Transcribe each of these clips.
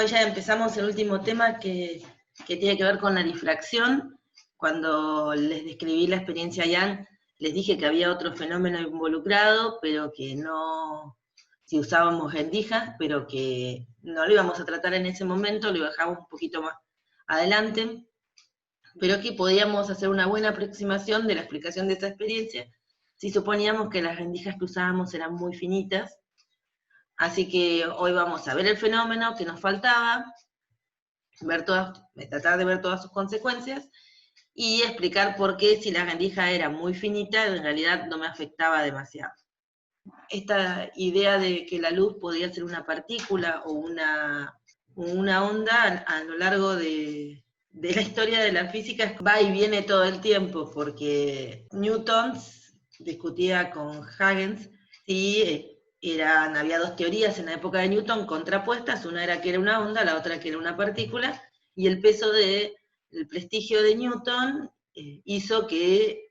Hoy ya empezamos el último tema que tiene que ver con la difracción. Cuando les describí la experiencia Young, les dije que había otro fenómeno involucrado, pero que no, si usábamos rendijas, pero que no lo íbamos a tratar en ese momento, lo dejamos un poquito más adelante, pero que podíamos hacer una buena aproximación de la explicación de esa experiencia si suponíamos que las rendijas que usábamos eran muy finitas. Así que hoy vamos a ver el fenómeno que nos faltaba, tratar de ver todas sus consecuencias y explicar por qué, si la rendija era muy finita, en realidad no me afectaba demasiado. Esta idea de que la luz podía ser una partícula o una onda a lo largo de la historia de la física va y viene todo el tiempo, porque Newton discutía con Huygens si había dos teorías en la época de Newton contrapuestas, una era que era una onda, la otra que era una partícula, y el peso del prestigio de Newton hizo que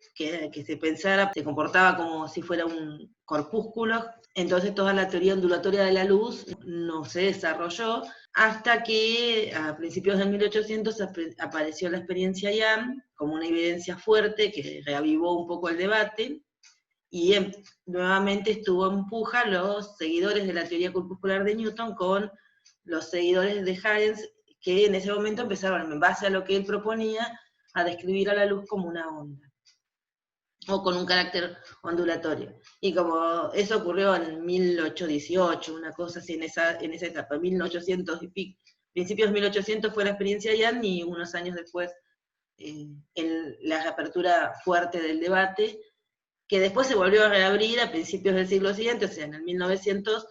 se pensara, se comportaba como si fuera un corpúsculo. Entonces toda la teoría ondulatoria de la luz no se desarrolló hasta que a principios del 1800 apareció la experiencia Young como una evidencia fuerte que reavivó un poco el debate, y nuevamente estuvo en puja los seguidores de la teoría corpuscular de Newton con los seguidores de Huygens, que en ese momento empezaron, en base a lo que él proponía, a describir a la luz como una onda, o con un carácter ondulatorio. Y como eso ocurrió en 1818, una cosa así, en esa etapa, 1800 y pico, principios de 1800 fue la experiencia Young, y unos años después en la reapertura fuerte del debate, que después se volvió a reabrir a principios del siglo siguiente, o sea, en el 1900,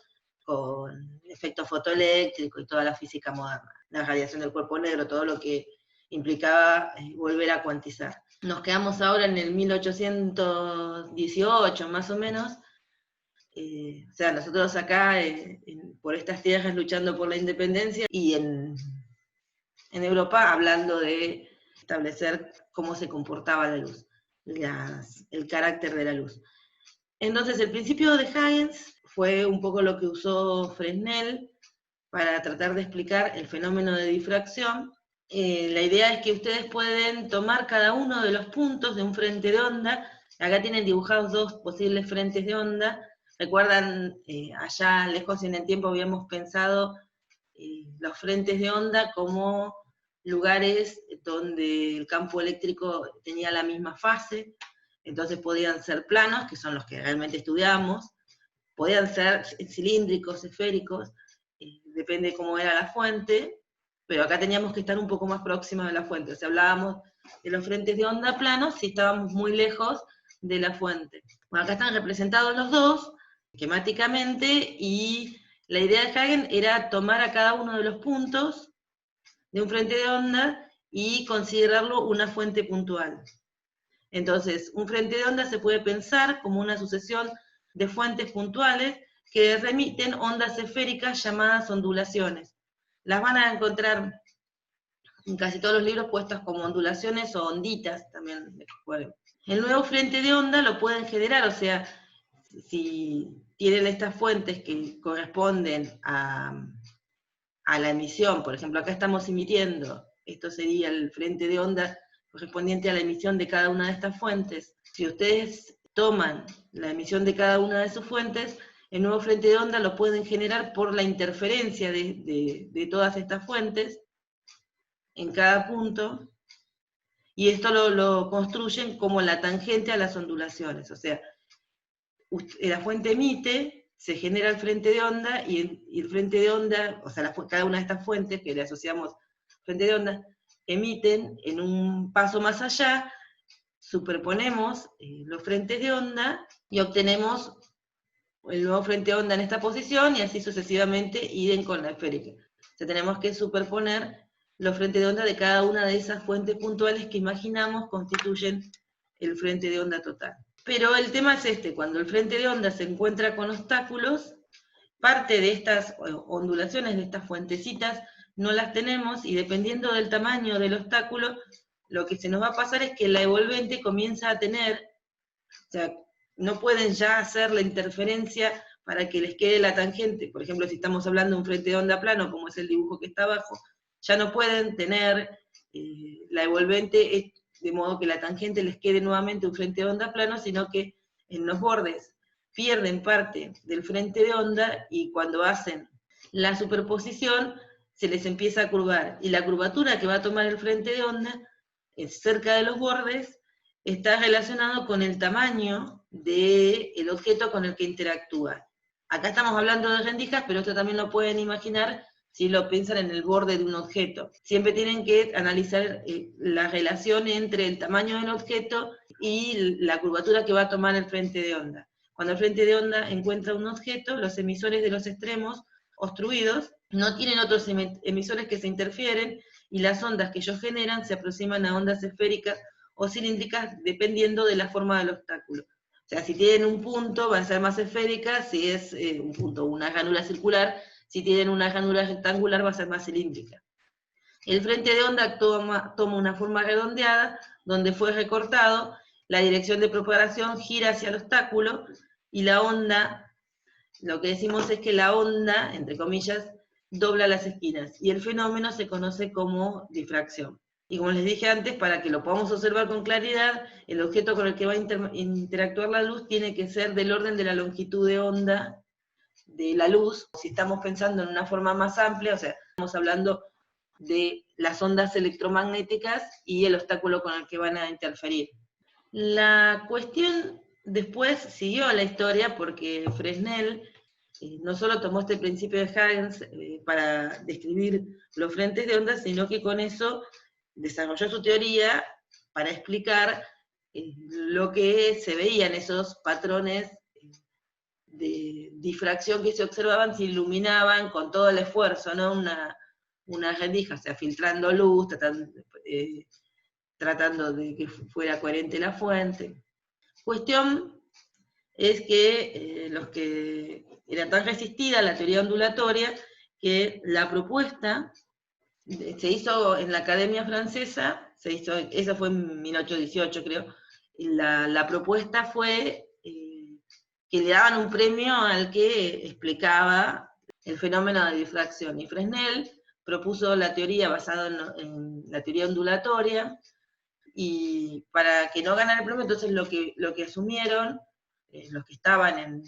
con el efecto fotoeléctrico y toda la física moderna, la radiación del cuerpo negro, todo lo que implicaba volver a cuantizar. Nos quedamos ahora en el 1818, más o menos. O sea, nosotros acá, por estas tierras, luchando por la independencia, y en Europa hablando de establecer cómo se comportaba la luz, el carácter de la luz. Entonces, el principio de Huygens fue un poco lo que usó Fresnel para tratar de explicar el fenómeno de difracción. La idea es que ustedes pueden tomar cada uno de los puntos de un frente de onda. Acá tienen dibujados dos posibles frentes de onda. Recuerdan, allá lejos en el tiempo habíamos pensado los frentes de onda como lugares donde el campo eléctrico tenía la misma fase. Entonces podían ser planos, que son los que realmente estudiamos, podían ser cilíndricos, esféricos, depende cómo era la fuente, pero acá teníamos que estar un poco más próximos de la fuente. O sea, hablábamos de los frentes de onda planos si estábamos muy lejos de la fuente. Bueno, acá están representados los dos, esquemáticamente, y la idea de Huygens era tomar a cada uno de los puntos de un frente de onda y considerarlo una fuente puntual. Entonces, un frente de onda se puede pensar como una sucesión de fuentes puntuales que remiten ondas esféricas llamadas ondulaciones. Las van a encontrar en casi todos los libros puestas como ondulaciones o onditas, también. El nuevo frente de onda lo pueden generar, o sea, si tienen estas fuentes que corresponden a la emisión, por ejemplo, acá estamos emitiendo, esto sería el frente de onda correspondiente a la emisión de cada una de estas fuentes. Si ustedes toman la emisión de cada una de sus fuentes, el nuevo frente de onda lo pueden generar por la interferencia de todas estas fuentes en cada punto, y esto lo construyen como la tangente a las ondulaciones. O sea, la fuente emite, se genera el frente de onda, y el frente de onda, o sea, cada una de estas fuentes que le asociamos frente de onda, emiten en un paso más allá, superponemos los frentes de onda y obtenemos el nuevo frente de onda en esta posición, y así sucesivamente, idem con la esférica. O sea, tenemos que superponer los frentes de onda de cada una de esas fuentes puntuales que imaginamos constituyen el frente de onda total. Pero el tema es este: cuando el frente de onda se encuentra con obstáculos, parte de estas ondulaciones, de estas fuentecitas, no las tenemos, y dependiendo del tamaño del obstáculo, lo que se nos va a pasar es que la envolvente comienza a tener, o sea, no pueden ya hacer la interferencia para que les quede la tangente, por ejemplo, si estamos hablando de un frente de onda plano, como es el dibujo que está abajo, ya no pueden tener la envolvente de modo que la tangente les quede nuevamente un frente de onda plano, sino que en los bordes pierden parte del frente de onda y cuando hacen la superposición se les empieza a curvar. Y la curvatura que va a tomar el frente de onda cerca de los bordes está relacionado con el tamaño del objeto con el que interactúa. Acá estamos hablando de rendijas, pero esto también lo pueden imaginar si lo piensan en el borde de un objeto. Siempre tienen que analizar la relación entre el tamaño del objeto y la curvatura que va a tomar el frente de onda. Cuando el frente de onda encuentra un objeto, los emisores de los extremos obstruidos no tienen otros emisores que se interfieren, y las ondas que ellos generan se aproximan a ondas esféricas o cilíndricas dependiendo de la forma del obstáculo. O sea, si tienen un punto, van a ser más esféricas, si es un punto, una ranura circular, si tienen una ranura rectangular, va a ser más cilíndrica. El frente de onda toma una forma redondeada, donde fue recortado, la dirección de propagación gira hacia el obstáculo, y la onda, lo que decimos es que la onda, entre comillas, dobla las esquinas, y el fenómeno se conoce como difracción. Y como les dije antes, para que lo podamos observar con claridad, el objeto con el que va a interactuar la luz tiene que ser del orden de la longitud de onda de la luz. Si estamos pensando en una forma más amplia, o sea, estamos hablando de las ondas electromagnéticas y el obstáculo con el que van a interferir. La cuestión después siguió la historia porque Fresnel no solo tomó este principio de Huygens para describir los frentes de ondas, sino que con eso desarrolló su teoría para explicar lo que se veía en esos patrones de difracción que se observaban, se iluminaban con todo el esfuerzo, ¿no? Una rendija, o sea, filtrando luz, tratando de que fuera coherente la fuente. Cuestión es que los que era tan resistida a la teoría ondulatoria, que la propuesta se hizo en la Academia Francesa, eso fue en 1818 creo, y la propuesta fue que le daban un premio al que explicaba el fenómeno de difracción, y Fresnel propuso la teoría basada en la teoría ondulatoria, y para que no ganara el premio, entonces lo que asumieron los que estaban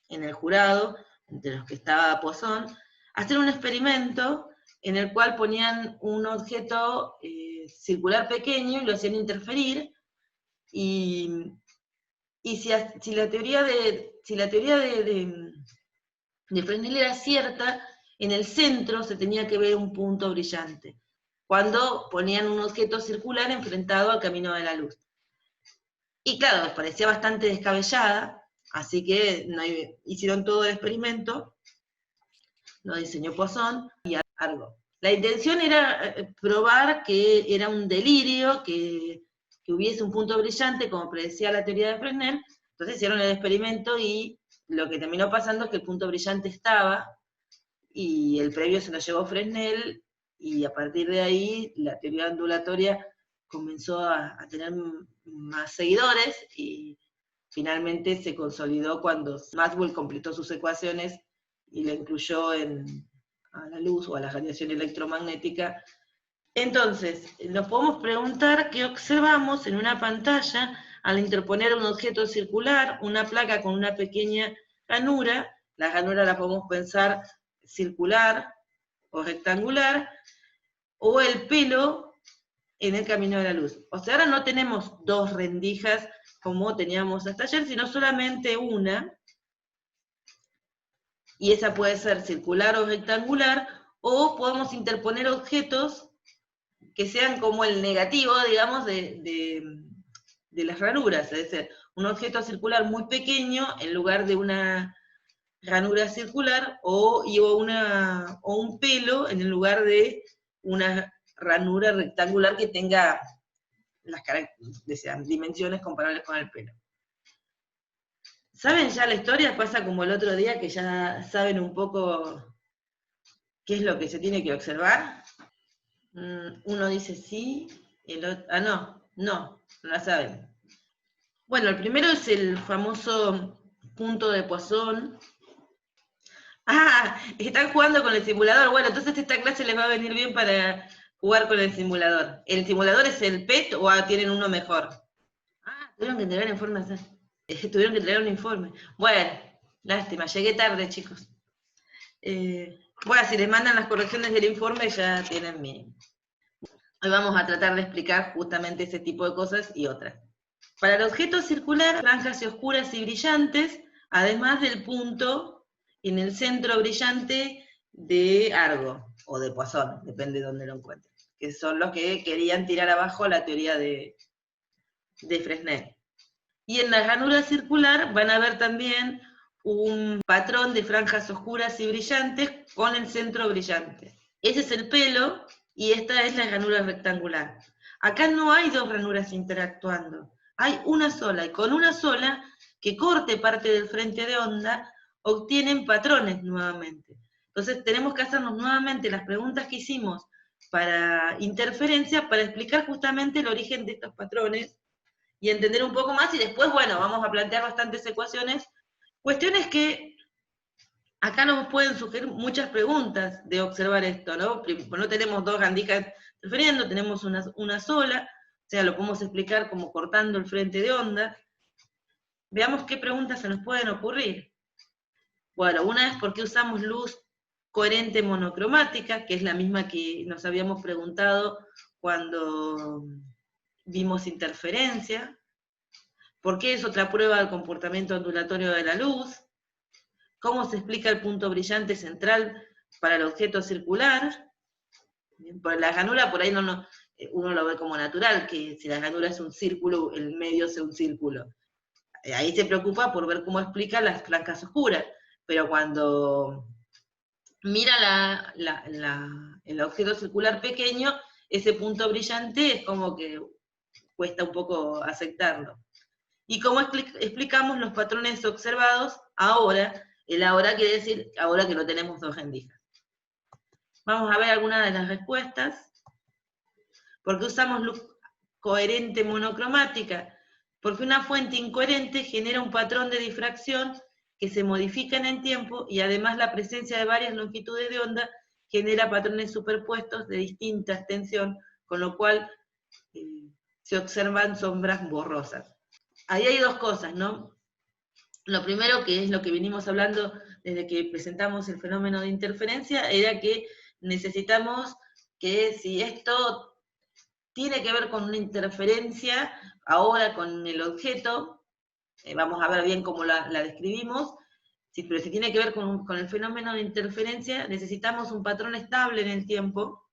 en el jurado, entre los que estaba Poisson, hacer un experimento en el cual ponían un objeto circular pequeño y lo hacían interferir, y si la teoría de Fresnel era cierta, en el centro se tenía que ver un punto brillante, cuando ponían un objeto circular enfrentado al camino de la luz. Y claro, les parecía bastante descabellada, así que hicieron todo el experimento, lo diseñó Poisson y algo. La intención era probar que era un delirio, que hubiese un punto brillante, como predecía la teoría de Fresnel. Entonces hicieron el experimento y lo que terminó pasando es que el punto brillante estaba, y el premio se lo llevó Fresnel, y a partir de ahí la teoría ondulatoria comenzó a tener más seguidores, y finalmente se consolidó cuando Maxwell completó sus ecuaciones y la incluyó a la luz o a la radiación electromagnética. Entonces, nos podemos preguntar qué observamos en una pantalla al interponer un objeto circular, una placa con una pequeña ranura. La ranura la podemos pensar circular o rectangular, o el pelo en el camino de la luz. O sea, ahora no tenemos dos rendijas como teníamos hasta ayer, sino solamente una, y esa puede ser circular o rectangular, o podemos interponer objetos que sean como el negativo, digamos, de las ranuras, es decir, un objeto circular muy pequeño en lugar de una ranura circular, o un pelo en el lugar de una ranura rectangular que tenga las dimensiones comparables con el pelo. ¿Saben ya la historia? Pasa como el otro día, que ya saben un poco qué es lo que se tiene que observar. Uno dice sí, el otro, no la saben. Bueno, el primero es el famoso punto de Poisson. Ah, están jugando con el simulador. Bueno, entonces esta clase les va a venir bien para jugar con el simulador. ¿El simulador es el PET o tienen uno mejor? Ah, tuvieron que entregar informes. Tuvieron que entregar un informe. Bueno, lástima, llegué tarde, chicos. Bueno, si les mandan las correcciones del informe ya tienen mi... Hoy vamos a tratar de explicar justamente ese tipo de cosas y otras. Para el objeto circular, franjas oscuras y brillantes, además del punto en el centro brillante de Argo, o de Poisson, depende de dónde lo encuentren, que son los que querían tirar abajo la teoría de Fresnel. Y en la ranura circular van a ver también un patrón de franjas oscuras y brillantes con el centro brillante. Ese es el pelo, y esta es la ranura rectangular. Acá no hay dos ranuras interactuando, hay una sola, y con una sola, que corte parte del frente de onda, obtienen patrones nuevamente. Entonces tenemos que hacernos nuevamente las preguntas que hicimos para interferencia, para explicar justamente el origen de estos patrones, y entender un poco más, y después, bueno, vamos a plantear bastantes ecuaciones, cuestiones que acá nos pueden sugerir muchas preguntas de observar esto, ¿no? No tenemos dos rendijas interfiriendo, tenemos una sola, o sea, lo podemos explicar como cortando el frente de onda. Veamos qué preguntas se nos pueden ocurrir. Bueno, una es por qué usamos luz coherente monocromática, que es la misma que nos habíamos preguntado cuando vimos interferencia. ¿Por qué es otra prueba del comportamiento ondulatorio de la luz? ¿Cómo se explica el punto brillante central para el objeto circular? La ranura por ahí uno lo ve como natural, que si la ranura es un círculo, el medio sea un círculo. Ahí se preocupa por ver cómo explica las franjas oscuras, pero cuando mira el objeto circular pequeño, ese punto brillante es como que cuesta un poco aceptarlo. Y cómo explicamos los patrones observados ahora. El ahora quiere decir ahora que no tenemos dos rendijas. Vamos a ver algunas de las respuestas. ¿Por qué usamos luz coherente monocromática? Porque una fuente incoherente genera un patrón de difracción que se modifica en el tiempo, y además la presencia de varias longitudes de onda genera patrones superpuestos de distinta extensión, con lo cual se observan sombras borrosas. Ahí hay dos cosas, ¿no? Lo primero, que es lo que venimos hablando desde que presentamos el fenómeno de interferencia, era que necesitamos que si esto tiene que ver con una interferencia, ahora con el objeto, vamos a ver bien cómo la describimos, pero si tiene que ver con el fenómeno de interferencia, necesitamos un patrón estable en el tiempo,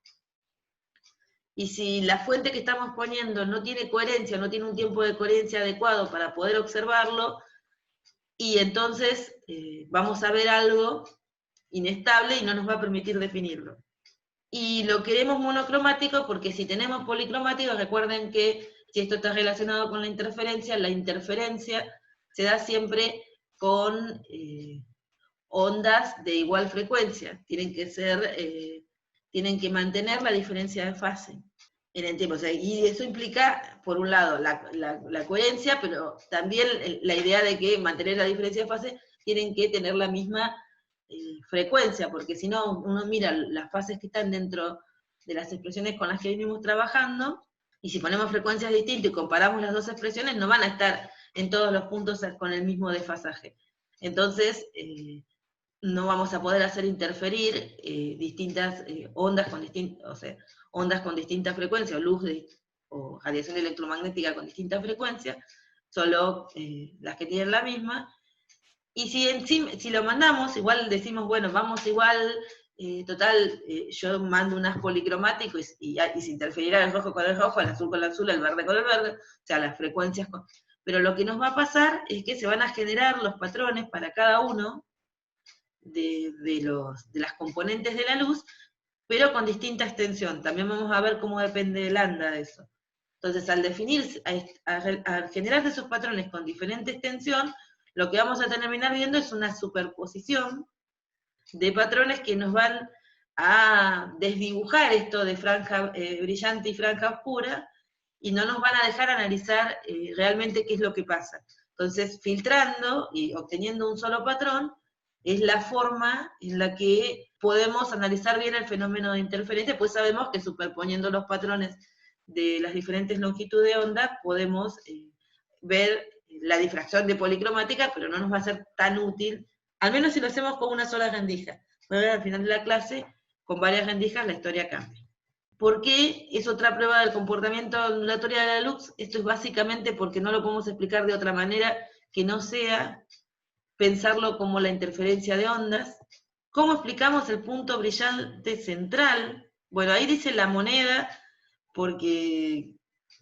y si la fuente que estamos poniendo no tiene coherencia, no tiene un tiempo de coherencia adecuado para poder observarlo, y entonces vamos a ver algo inestable y no nos va a permitir definirlo. Y lo queremos monocromático porque si tenemos policromático, recuerden que si esto está relacionado con la interferencia se da siempre con ondas de igual frecuencia. Tienen que mantener la diferencia de fase en el tiempo. O sea, y eso implica, por un lado, la coherencia, pero también la idea de que mantener la diferencia de fase tienen que tener la misma frecuencia, porque si no, uno mira las fases que están dentro de las expresiones con las que venimos trabajando, y si ponemos frecuencias distintas y comparamos las dos expresiones, no van a estar en todos los puntos con el mismo desfasaje. Entonces, no vamos a poder hacer interferir distintas ondas con distintas frecuencias, o radiación electromagnética con distintas frecuencias, solo las que tienen la misma. Y si lo mandamos, igual decimos, bueno, vamos igual, total, yo mando un haz policromático y se interferirá el rojo con el rojo, el azul con el azul, el verde con el verde, o sea, las frecuencias. Pero lo que nos va a pasar es que se van a generar los patrones para cada uno de las componentes de la luz, pero con distinta extensión. También vamos a ver cómo depende del lambda de eso. Entonces, al definir, al generar esos patrones con diferente extensión, lo que vamos a terminar viendo es una superposición de patrones que nos van a desdibujar esto de franja brillante y franja oscura, y no nos van a dejar analizar realmente qué es lo que pasa. Entonces, filtrando y obteniendo un solo patrón, es la forma en la que podemos analizar bien el fenómeno de interferencia, pues sabemos que superponiendo los patrones de las diferentes longitudes de onda, podemos ver la difracción de policromática, pero no nos va a ser tan útil, al menos si lo hacemos con una sola rendija. Voy a ver al final de la clase, con varias rendijas la historia cambia. ¿Por qué es otra prueba del comportamiento ondulatorio de la luz? Esto es básicamente porque no lo podemos explicar de otra manera que no sea pensarlo como la interferencia de ondas. ¿Cómo explicamos el punto brillante central? Bueno, ahí dice la moneda, porque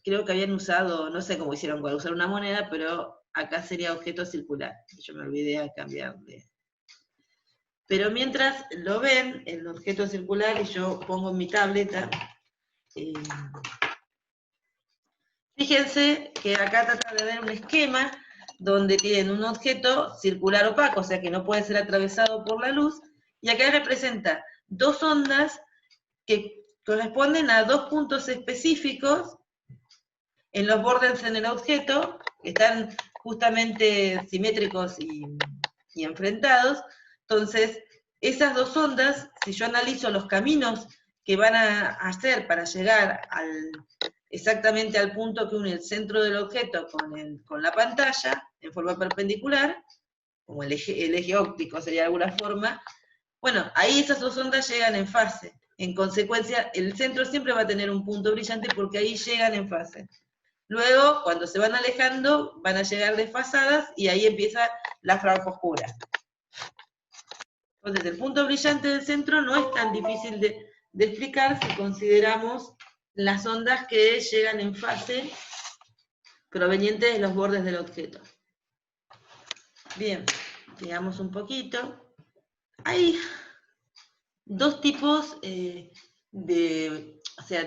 creo que habían usado, no sé cómo hicieron para usar una moneda, pero acá sería objeto circular. Yo me olvidé de cambiarle. Pero mientras lo ven, el objeto circular, y yo pongo en mi tableta, fíjense que acá trata de ver un esquema donde tienen un objeto circular opaco, o sea que no puede ser atravesado por la luz, y acá representa dos ondas que corresponden a dos puntos específicos en los bordes en el objeto, que están justamente simétricos y enfrentados. Entonces, esas dos ondas, si yo analizo los caminos que van a hacer para llegar exactamente al punto que une el centro del objeto con la pantalla, en forma perpendicular, como el eje óptico sería de alguna forma, bueno, ahí esas dos ondas llegan en fase. En consecuencia, el centro siempre va a tener un punto brillante porque ahí llegan en fase. Luego, cuando se van alejando, van a llegar desfasadas y ahí empieza la franja oscura. Entonces, el punto brillante del centro no es tan difícil de explicar si consideramos las ondas que llegan en fase provenientes de los bordes del objeto. Bien, digamos un poquito. Hay dos tipos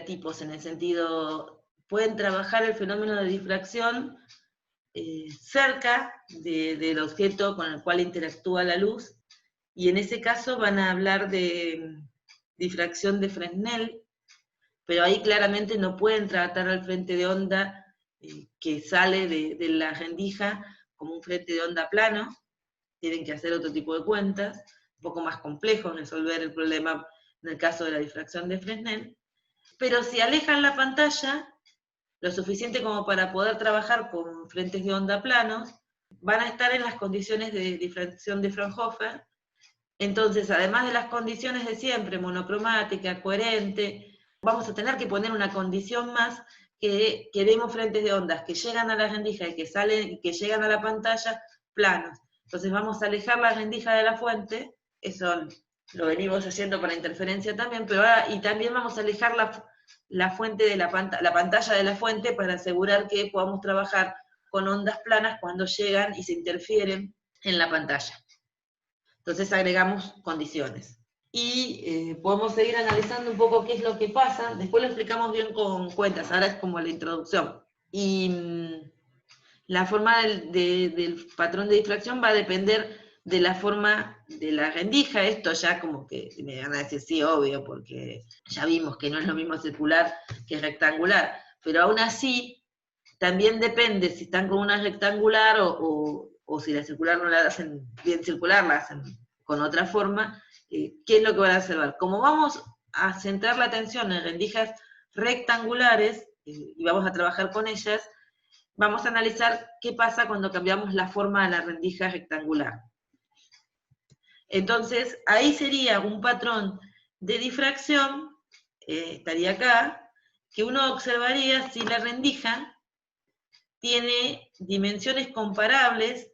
tipos en el sentido, pueden trabajar el fenómeno de difracción cerca del objeto con el cual interactúa la luz, y en ese caso van a hablar de difracción de Fresnel, pero ahí claramente no pueden tratar al frente de onda que sale de la rendija como un frente de onda plano, tienen que hacer otro tipo de cuentas, un poco más complejo resolver el problema en el caso de la difracción de Fresnel, pero si alejan la pantalla lo suficiente como para poder trabajar con frentes de onda planos, van a estar en las condiciones de difracción de Fraunhofer. Entonces, además de las condiciones de siempre, monocromática, coherente, vamos a tener que poner una condición más que vemos frentes de ondas que llegan a la rendija y que llegan a la pantalla planos. Entonces vamos a alejar la rendija de la fuente, eso lo venimos haciendo para interferencia también, pero ahora, y también vamos a alejar la fuente de la pantalla de la fuente para asegurar que podamos trabajar con ondas planas cuando llegan y se interfieren en la pantalla. Entonces agregamos condiciones. Y podemos seguir analizando un poco qué es lo que pasa, después lo explicamos bien con cuentas, ahora es como la introducción. Y la forma del patrón de difracción va a depender de la forma de la rendija. Esto ya como que me van a decir sí, obvio, porque ya vimos que no es lo mismo circular que rectangular, pero aún así también depende si están con una rectangular o si la circular no la hacen bien circular, la hacen con otra forma, qué es lo que van a observar. Como vamos a centrar la atención en rendijas rectangulares, y vamos a trabajar con ellas, vamos a analizar qué pasa cuando cambiamos la forma de la rendija rectangular. Entonces, ahí sería un patrón de difracción, estaría acá, que uno observaría si la rendija tiene dimensiones comparables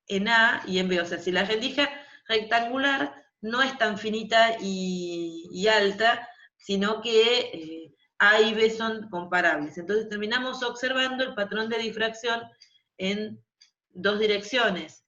en A y en B. O sea, si la rendija rectangular no es tan finita y alta, sino que A y B son comparables. Entonces terminamos observando el patrón de difracción en dos direcciones.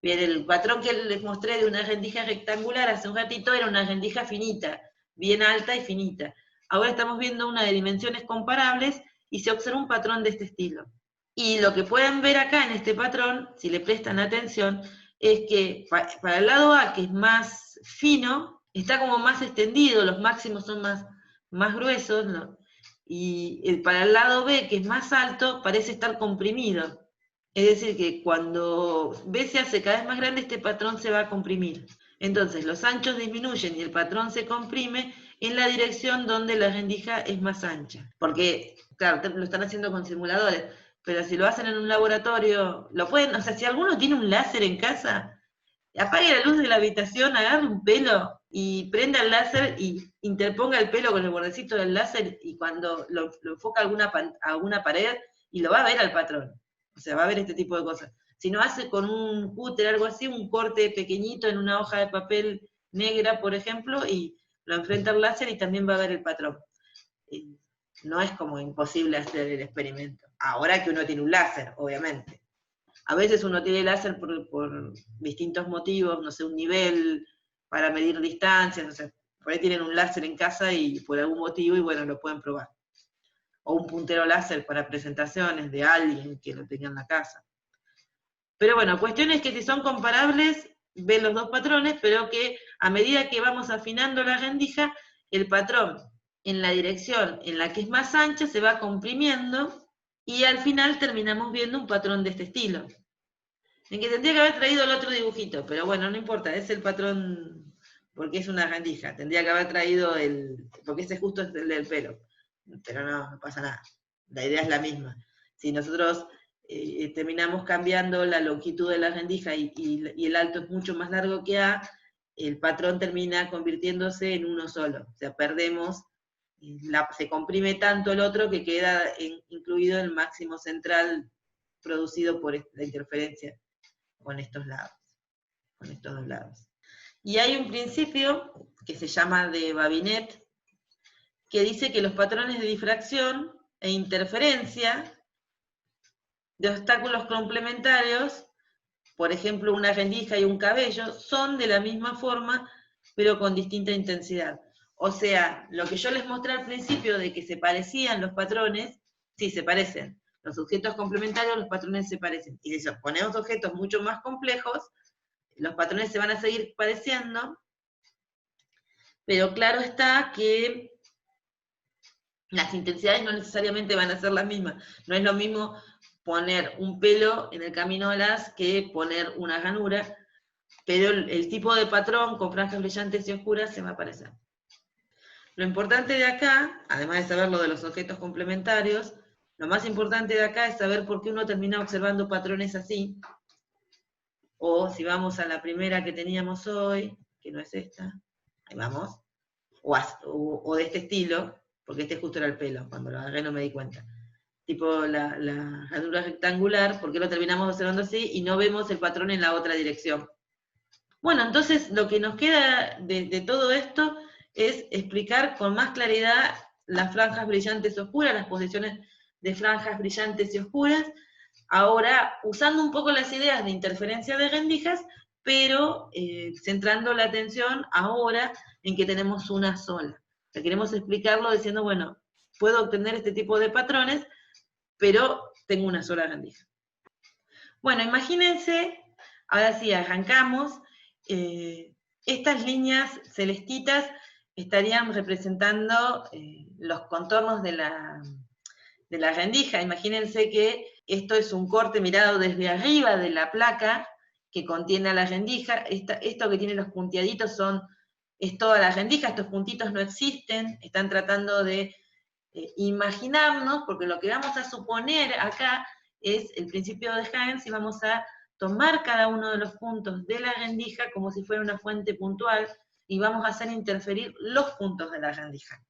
Bien, el patrón que les mostré de una rendija rectangular hace un ratito era una rendija finita, bien alta y finita. Ahora estamos viendo una de dimensiones comparables y se observa un patrón de este estilo. Y lo que pueden ver acá en este patrón, si le prestan atención, es que para el lado A, que es más fino, está como más extendido, los máximos son más gruesos, ¿no? Y para el lado B, que es más alto, parece estar comprimido. Es decir, que cuando B se hace cada vez más grande, este patrón se va a comprimir. Entonces, los anchos disminuyen y el patrón se comprime en la dirección donde la rendija es más ancha. Porque, claro, lo están haciendo con simuladores, pero si lo hacen en un laboratorio, lo pueden, o sea, si alguno tiene un láser en casa, apague la luz de la habitación, agarre un pelo y prenda el láser y interponga el pelo con el bordecito del láser y cuando lo enfoca a alguna pared y lo va a ver al patrón. O sea, va a ver este tipo de cosas. Si no hace con un cúter, algo así, un corte pequeñito en una hoja de papel negra, por ejemplo, y lo enfrenta al láser y también va a ver el patrón. No es como imposible hacer el experimento. Ahora que uno tiene un láser, obviamente. A veces uno tiene láser por distintos motivos, no sé, un nivel para medir distancias, no sé, por ahí tienen un láser en casa y por algún motivo, y bueno, lo pueden probar. O un puntero láser para presentaciones de alguien que lo tenga en la casa. Pero bueno, cuestión es que si son comparables, ven los dos patrones, pero que a medida que vamos afinando la rendija, el patrón en la dirección en la que es más ancha se va comprimiendo, y al final terminamos viendo un patrón de este estilo. En que tendría que haber traído el otro dibujito, pero bueno, no importa, es el patrón, porque es una rendija. Tendría que haber traído porque ese justo es el del pelo. Pero no pasa nada. La idea es la misma. Si nosotros terminamos cambiando la longitud de la rendija y el alto es mucho más largo que A, el patrón termina convirtiéndose en uno solo. O sea, perdemos, se comprime tanto el otro que queda incluido el máximo central producido por la interferencia con estos dos lados. Y hay un principio que se llama de Babinet, que dice que los patrones de difracción e interferencia de obstáculos complementarios, por ejemplo una rendija y un cabello, son de la misma forma, pero con distinta intensidad. O sea, lo que yo les mostré al principio de que se parecían los patrones, sí, se parecen. Los objetos complementarios, los patrones se parecen. Y si ponemos objetos mucho más complejos, los patrones se van a seguir pareciendo, pero claro está que las intensidades no necesariamente van a ser las mismas. No es lo mismo poner un pelo en el camino de las que poner una ranura, pero el tipo de patrón con franjas brillantes y oscuras se va a parecer. Lo importante de acá, además de saber lo de los objetos complementarios, lo más importante de acá es saber por qué uno termina observando patrones así, o si vamos a la primera que teníamos hoy, que no es esta, ahí vamos, o de este estilo, porque este justo era el pelo, cuando lo agarré no me di cuenta. Tipo la ranura rectangular, ¿por qué lo terminamos observando así y no vemos el patrón en la otra dirección? Bueno, entonces lo que nos queda de todo esto es explicar con más claridad las franjas brillantes y oscuras, las posiciones de franjas brillantes y oscuras, ahora usando un poco las ideas de interferencia de rendijas, pero centrando la atención ahora en que tenemos una sola. O sea, queremos explicarlo diciendo, bueno, puedo obtener este tipo de patrones, pero tengo una sola rendija. Bueno, imagínense, ahora sí, arrancamos. Estas líneas celestitas estarían representando los contornos de la rendija. Imagínense que esto es un corte mirado desde arriba de la placa que contiene a la rendija. Esto que tiene los punteaditos es toda la rendija, estos puntitos no existen, están tratando de imaginarnos, porque lo que vamos a suponer acá es el principio de Huygens y vamos a tomar cada uno de los puntos de la rendija como si fuera una fuente puntual y vamos a hacer interferir los puntos de la rendija.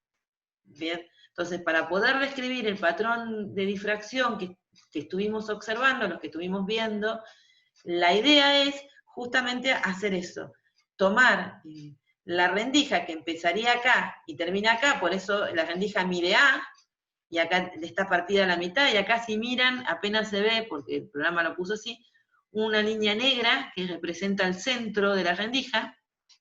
Bien, entonces para poder describir el patrón de difracción que estuvimos observando, los que estuvimos viendo, la idea es justamente hacer eso, tomar la rendija que empezaría acá y termina acá, por eso la rendija mide A, y acá está partida a la mitad, y acá si miran, apenas se ve, porque el programa lo puso así, una línea negra que representa el centro de la rendija.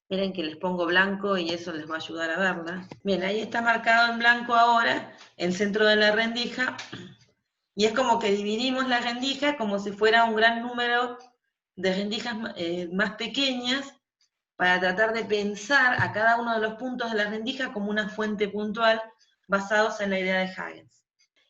Miren que les pongo blanco y eso les va a ayudar a verla. Bien, ahí está marcado en blanco ahora el centro de la rendija, y es como que dividimos la rendija como si fuera un gran número de rendijas más pequeñas, para tratar de pensar a cada uno de los puntos de la rendija como una fuente puntual, basados en la idea de Huygens.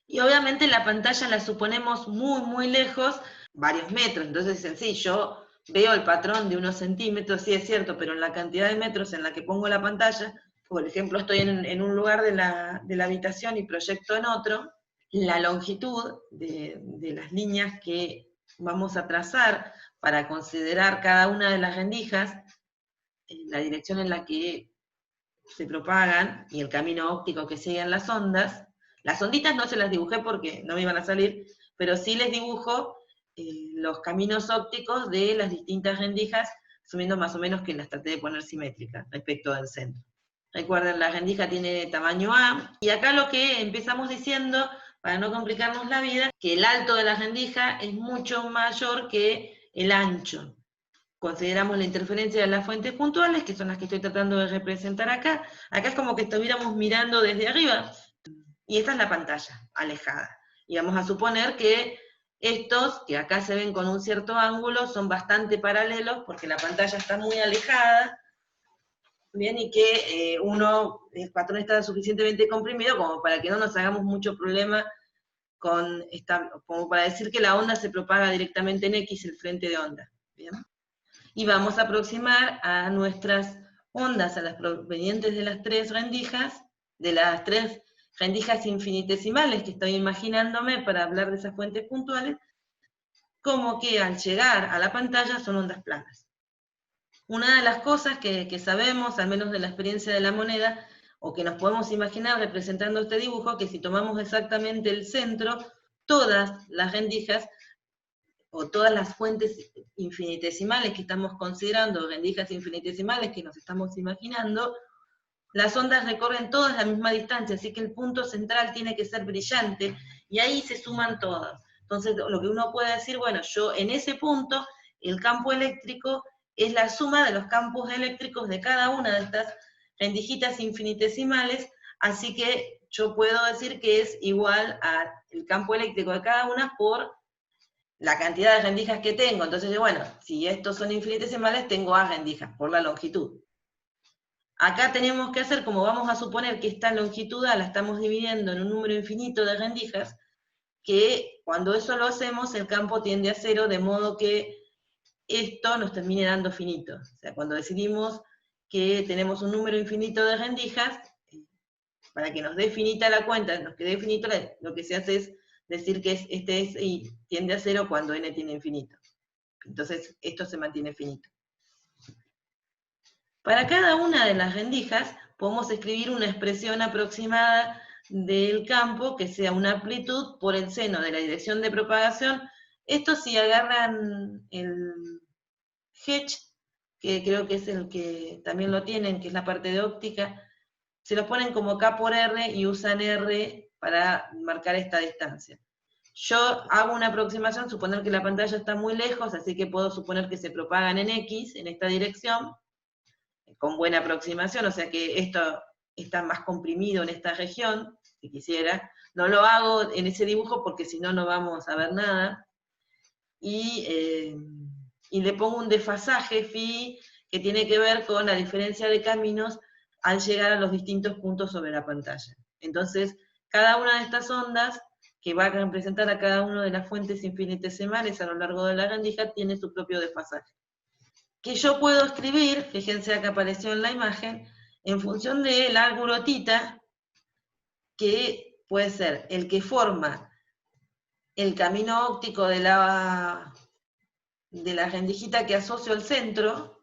Y obviamente la pantalla la suponemos muy, muy lejos, varios metros. Entonces dicen, sí, yo veo el patrón de unos centímetros, sí es cierto, pero en la cantidad de metros en la que pongo la pantalla, por ejemplo, estoy en un lugar de la habitación y proyecto en otro, la longitud de las líneas que vamos a trazar para considerar cada una de las rendijas, la dirección en la que se propagan y el camino óptico que siguen las ondas. Las onditas no se las dibujé porque no me iban a salir, pero sí les dibujo los caminos ópticos de las distintas rendijas, asumiendo más o menos que las traté de poner simétricas respecto del centro. Recuerden, la rendija tiene tamaño A, y acá lo que empezamos diciendo, para no complicarnos la vida, que el alto de la rendija es mucho mayor que el ancho. Consideramos la interferencia de las fuentes puntuales, que son las que estoy tratando de representar acá. Acá es como que estuviéramos mirando desde arriba, y esta es la pantalla, alejada. Y vamos a suponer que estos, que acá se ven con un cierto ángulo, son bastante paralelos, porque la pantalla está muy alejada, bien, y que el patrón está suficientemente comprimido como para que no nos hagamos mucho problema como para decir que la onda se propaga directamente en X, el frente de onda, ¿bien? Y vamos a aproximar a nuestras ondas, a las provenientes de las tres rendijas infinitesimales que estoy imaginándome para hablar de esas fuentes puntuales, como que al llegar a la pantalla son ondas planas. Una de las cosas que sabemos, al menos de la experiencia de la moneda, o que nos podemos imaginar representando este dibujo, que si tomamos exactamente el centro, todas las rendijas, o todas las fuentes infinitesimales que estamos considerando, rendijas infinitesimales que nos estamos imaginando, las ondas recorren todas la misma distancia, así que el punto central tiene que ser brillante, y ahí se suman todas. Entonces, lo que uno puede decir, bueno, yo en ese punto, el campo eléctrico es la suma de los campos eléctricos de cada una de estas rendijitas infinitesimales, así que yo puedo decir que es igual al campo eléctrico de cada una por la cantidad de rendijas que tengo. Entonces, bueno, si estos son infinitesimales, tengo A rendijas por la longitud. Acá tenemos que hacer, como vamos a suponer que esta longitud A la estamos dividiendo en un número infinito de rendijas, que cuando eso lo hacemos, el campo tiende a cero, de modo que esto nos termine dando finito. O sea, cuando decidimos que tenemos un número infinito de rendijas, para que nos dé finita la cuenta, nos quede finito, lo que se hace es decir que este es y tiende a cero cuando n tiene infinito. Entonces, esto se mantiene finito. Para cada una de las rendijas, podemos escribir una expresión aproximada del campo que sea una amplitud por el seno de la dirección de propagación. Esto si agarran el Hedge, que creo que es el que también lo tienen, que es la parte de óptica, se lo ponen como K por R y usan R para marcar esta distancia. Yo hago una aproximación, suponer que la pantalla está muy lejos, así que puedo suponer que se propagan en X, en esta dirección, con buena aproximación, o sea que esto está más comprimido en esta región, si quisiera. No lo hago en ese dibujo porque si no, no vamos a ver nada. Y le pongo un desfasaje phi que tiene que ver con la diferencia de caminos al llegar a los distintos puntos sobre la pantalla. Entonces, cada una de estas ondas, que va a representar a cada una de las fuentes infinitesimales a lo largo de la rendija, tiene su propio desfasaje. Que yo puedo escribir, fíjense acá apareció en la imagen, en función del ángulo tita, que puede ser el que forma el camino óptico de la rendijita que asocio al centro,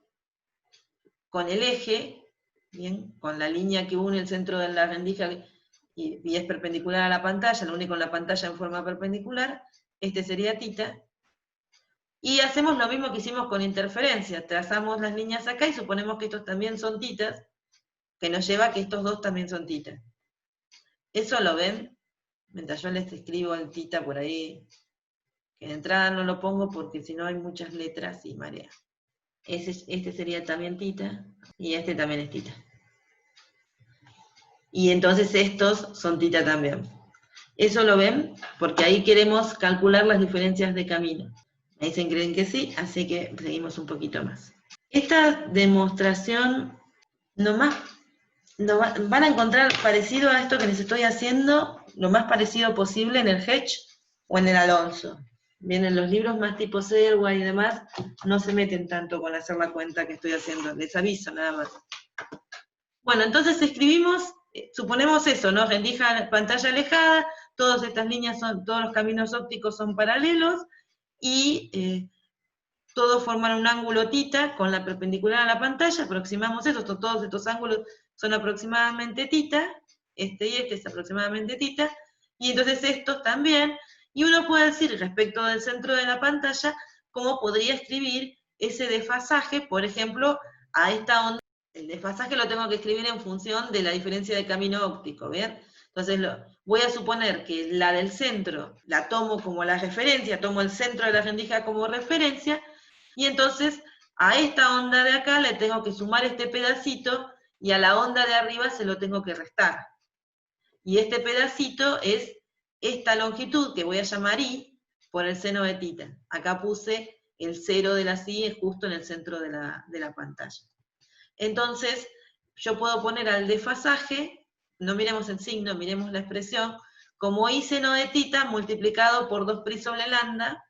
con el eje, bien, con la línea que une el centro de la rendija y es perpendicular a la pantalla, lo une con la pantalla en forma perpendicular, este sería tita. Y hacemos lo mismo que hicimos con interferencia, trazamos las líneas acá y suponemos que estos también son titas, que nos lleva a que estos dos también son titas. ¿Eso lo ven? Mientras yo les escribo el tita por ahí, que de entrada no lo pongo porque si no hay muchas letras y marea. Este sería también tita, y este también es tita. Y entonces estos son tita también. ¿Eso lo ven? Porque ahí queremos calcular las diferencias de camino. Me dicen que creen que sí, así que seguimos un poquito más. Esta demostración van a encontrar parecido a esto que les estoy haciendo, lo más parecido posible en el Hedge o en el Alonso. vienen los libros más tipo Serway y demás, no se meten tanto con hacer la cuenta que estoy haciendo, les aviso nada más. Bueno, entonces escribimos, suponemos eso, ¿no? Rendija, pantalla alejada, todas estas líneas son, todos los caminos ópticos son paralelos, y todos forman un ángulo θ con la perpendicular a la pantalla, aproximamos eso, todos estos ángulos son aproximadamente θ, este y este es aproximadamente θ, y entonces estos también, y uno puede decir respecto del centro de la pantalla, cómo podría escribir ese desfasaje, por ejemplo, a esta onda. El desfasaje lo tengo que escribir en función de la diferencia de camino óptico, ¿bien? Entonces voy a suponer que la del centro la tomo como la referencia, tomo el centro de la rendija como referencia, y entonces a esta onda de acá le tengo que sumar este pedacito, y a la onda de arriba se lo tengo que restar. Y este pedacito es esta longitud, que voy a llamar I, por el seno de θ. Acá puse el 0 de la I, es justo en el centro de la pantalla. Entonces, yo puedo poner al desfasaje, no miremos el signo, miremos la expresión, como I seno de θ multiplicado por 2π sobre lambda,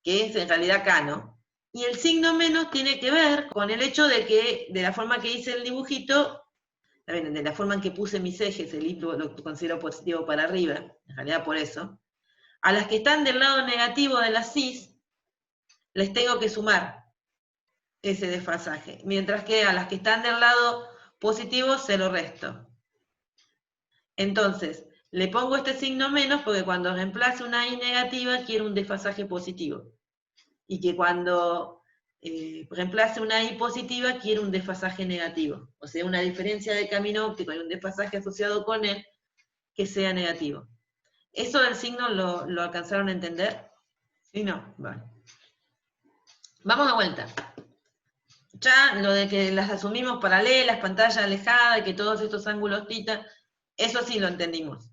que es en realidad K, ¿no? Y el signo menos tiene que ver con el hecho de que, de la forma que hice el dibujito, de la forma en que puse mis ejes, el I lo considero positivo para arriba, en realidad por eso, a las que están del lado negativo de la cis, les tengo que sumar ese desfasaje, mientras que a las que están del lado positivo se lo resto. Entonces, le pongo este signo menos porque cuando reemplace una I negativa quiero un desfasaje positivo. Y que cuando reemplace una I positiva quiero un desfasaje negativo. O sea, una diferencia de camino óptico y un desfasaje asociado con él que sea negativo. ¿Eso del signo lo alcanzaron a entender? ¿Sí, no? Vale. Vamos de vuelta. Ya lo de que las asumimos paralelas, pantalla alejada, y que todos estos ángulos θ, eso sí lo entendimos.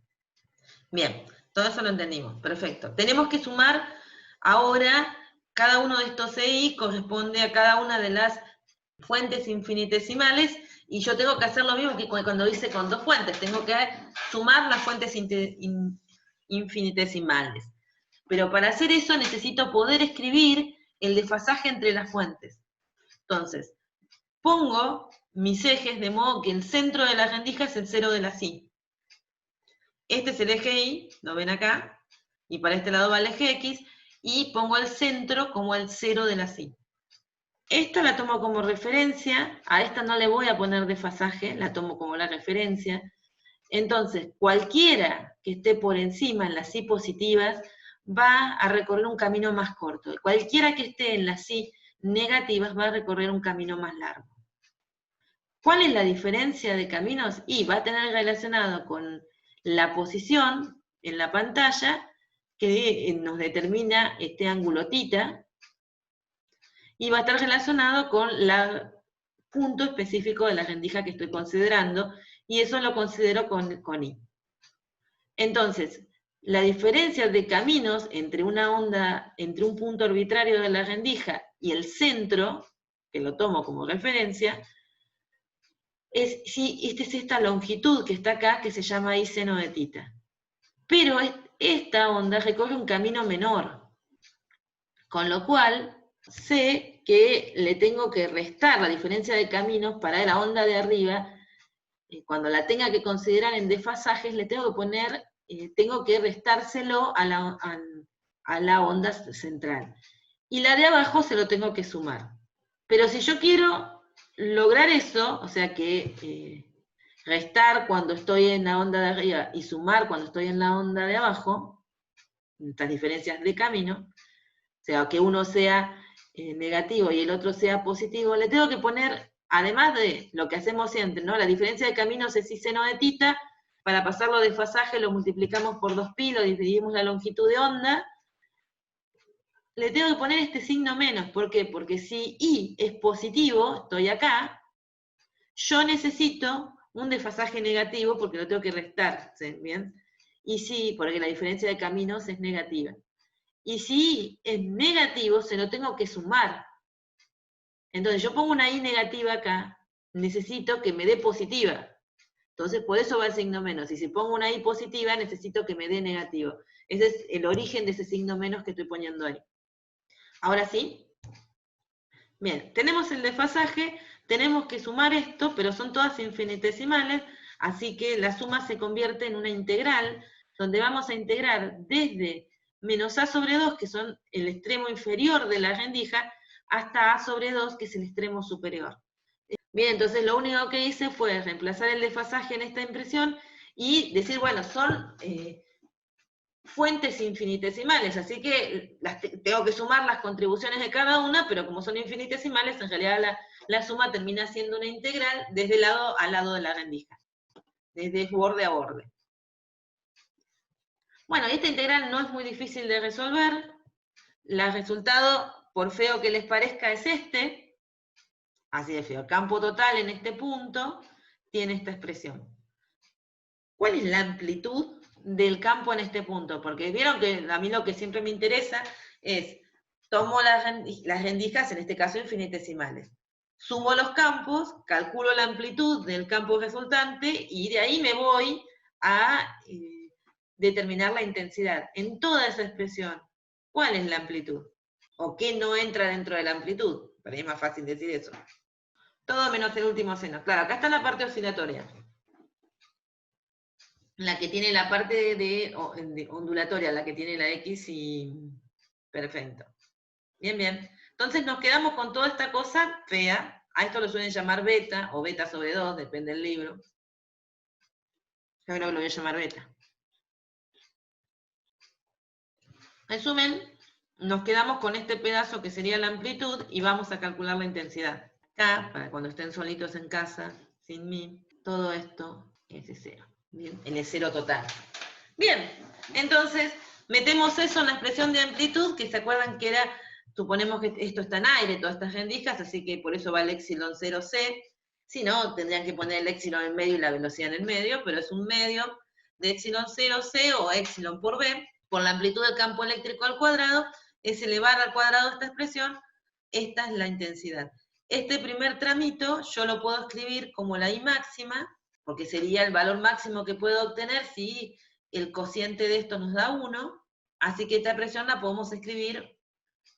Bien, todo eso lo entendimos, perfecto. Tenemos que sumar ahora, cada uno de estos EI corresponde a cada una de las fuentes infinitesimales, y yo tengo que hacer lo mismo que cuando hice con dos fuentes, tengo que sumar las fuentes infinitesimales. Pero para hacer eso necesito poder escribir el desfasaje entre las fuentes. Entonces, pongo mis ejes de modo que el centro de la rendija es el 0 de la I. Este es el eje Y, lo ven acá, y para este lado va el eje X, y pongo el centro como el 0 de la I. Esta la tomo como referencia, a esta no le voy a poner desfasaje, la tomo como la referencia. Entonces, cualquiera que esté por encima en las I positivas va a recorrer un camino más corto. Cualquiera que esté en las I negativas va a recorrer un camino más largo. ¿Cuál es la diferencia de caminos? Y va a tener relacionado con la posición en la pantalla, que nos determina este ángulo θ, y va a estar relacionado con el punto específico de la rendija que estoy considerando, y eso lo considero con I. Entonces, la diferencia de caminos entre una onda, entre un punto arbitrario de la rendija y el centro, que lo tomo como referencia, es esta longitud que está acá, que se llama I seno de θ. Pero esta onda recorre un camino menor, con lo cual sé que le tengo que restar la diferencia de caminos para la onda de arriba. Cuando la tenga que considerar en desfasajes, le tengo que poner, tengo que restárselo a la onda central. Y la de abajo se lo tengo que sumar. Pero si yo quiero lograr eso, o sea que restar cuando estoy en la onda de arriba y sumar cuando estoy en la onda de abajo, estas diferencias de camino, o sea, que uno sea negativo y el otro sea positivo, le tengo que poner, además de lo que hacemos siempre, ¿no? La diferencia de caminos es I seno de θ, para pasarlo de desfasaje lo multiplicamos por 2π, lo dividimos la longitud de onda, le tengo que poner este signo menos. ¿Por qué? Porque si I es positivo, estoy acá, yo necesito un desfasaje negativo porque lo tengo que restar, ¿sí? ¿Bien? Y sí, porque la diferencia de caminos es negativa. Y si es negativo, se lo tengo que sumar. Entonces yo pongo una I negativa acá, necesito que me dé positiva. Entonces, por eso va el signo menos. Y si pongo una I positiva, necesito que me dé negativo. Ese es el origen de ese signo menos que estoy poniendo ahí. Ahora sí. Bien, tenemos el desfasaje, tenemos que sumar esto, pero son todas infinitesimales, así que la suma se convierte en una integral, donde vamos a integrar desde menos a sobre 2, que son el extremo inferior de la rendija, hasta a sobre 2, que es el extremo superior. Bien, entonces lo único que hice fue reemplazar el desfasaje en esta impresión y decir, bueno, son fuentes infinitesimales, así que tengo que sumar las contribuciones de cada una, pero como son infinitesimales, en realidad la suma termina siendo una integral desde lado a lado de la rendija, desde borde a borde. Bueno, esta integral no es muy difícil de resolver, el resultado, por feo que les parezca, es este, así de feo. El campo total en este punto tiene esta expresión. ¿Cuál es la amplitud del campo en este punto? Porque vieron que a mí lo que siempre me interesa es, tomo las rendijas, en este caso infinitesimales, sumo los campos, calculo la amplitud del campo resultante y de ahí me voy a determinar la intensidad. En toda esa expresión, ¿cuál es la amplitud? ¿O qué no entra dentro de la amplitud? Para mí es más fácil decir eso. Todo menos el último seno. Claro, acá está la parte oscilatoria. La que tiene la parte de ondulatoria, la que tiene la X y... Perfecto. Bien, bien. Entonces nos quedamos con toda esta cosa fea. A esto lo suelen llamar beta, o beta sobre 2, depende del libro. Yo creo que lo voy a llamar beta. Resumen, nos quedamos con este pedazo que sería la amplitud y vamos a calcular la intensidad. Acá, para cuando estén solitos en casa, sin mí, todo esto es de 0. Bien, el es 0 total. Bien, entonces metemos eso en la expresión de amplitud, que se acuerdan que era, suponemos que esto está en aire, todas estas rendijas, así que por eso va el epsilon 0c. Si no, tendrían que poner el epsilon en medio y la velocidad en el medio, pero es un medio de epsilon 0c o epsilon por b, por la amplitud del campo eléctrico al cuadrado, es elevar al cuadrado esta expresión, esta es la intensidad. Este primer tramito yo lo puedo escribir como la I máxima, porque sería el valor máximo que puedo obtener si el cociente de esto nos da 1, así que esta expresión la podemos escribir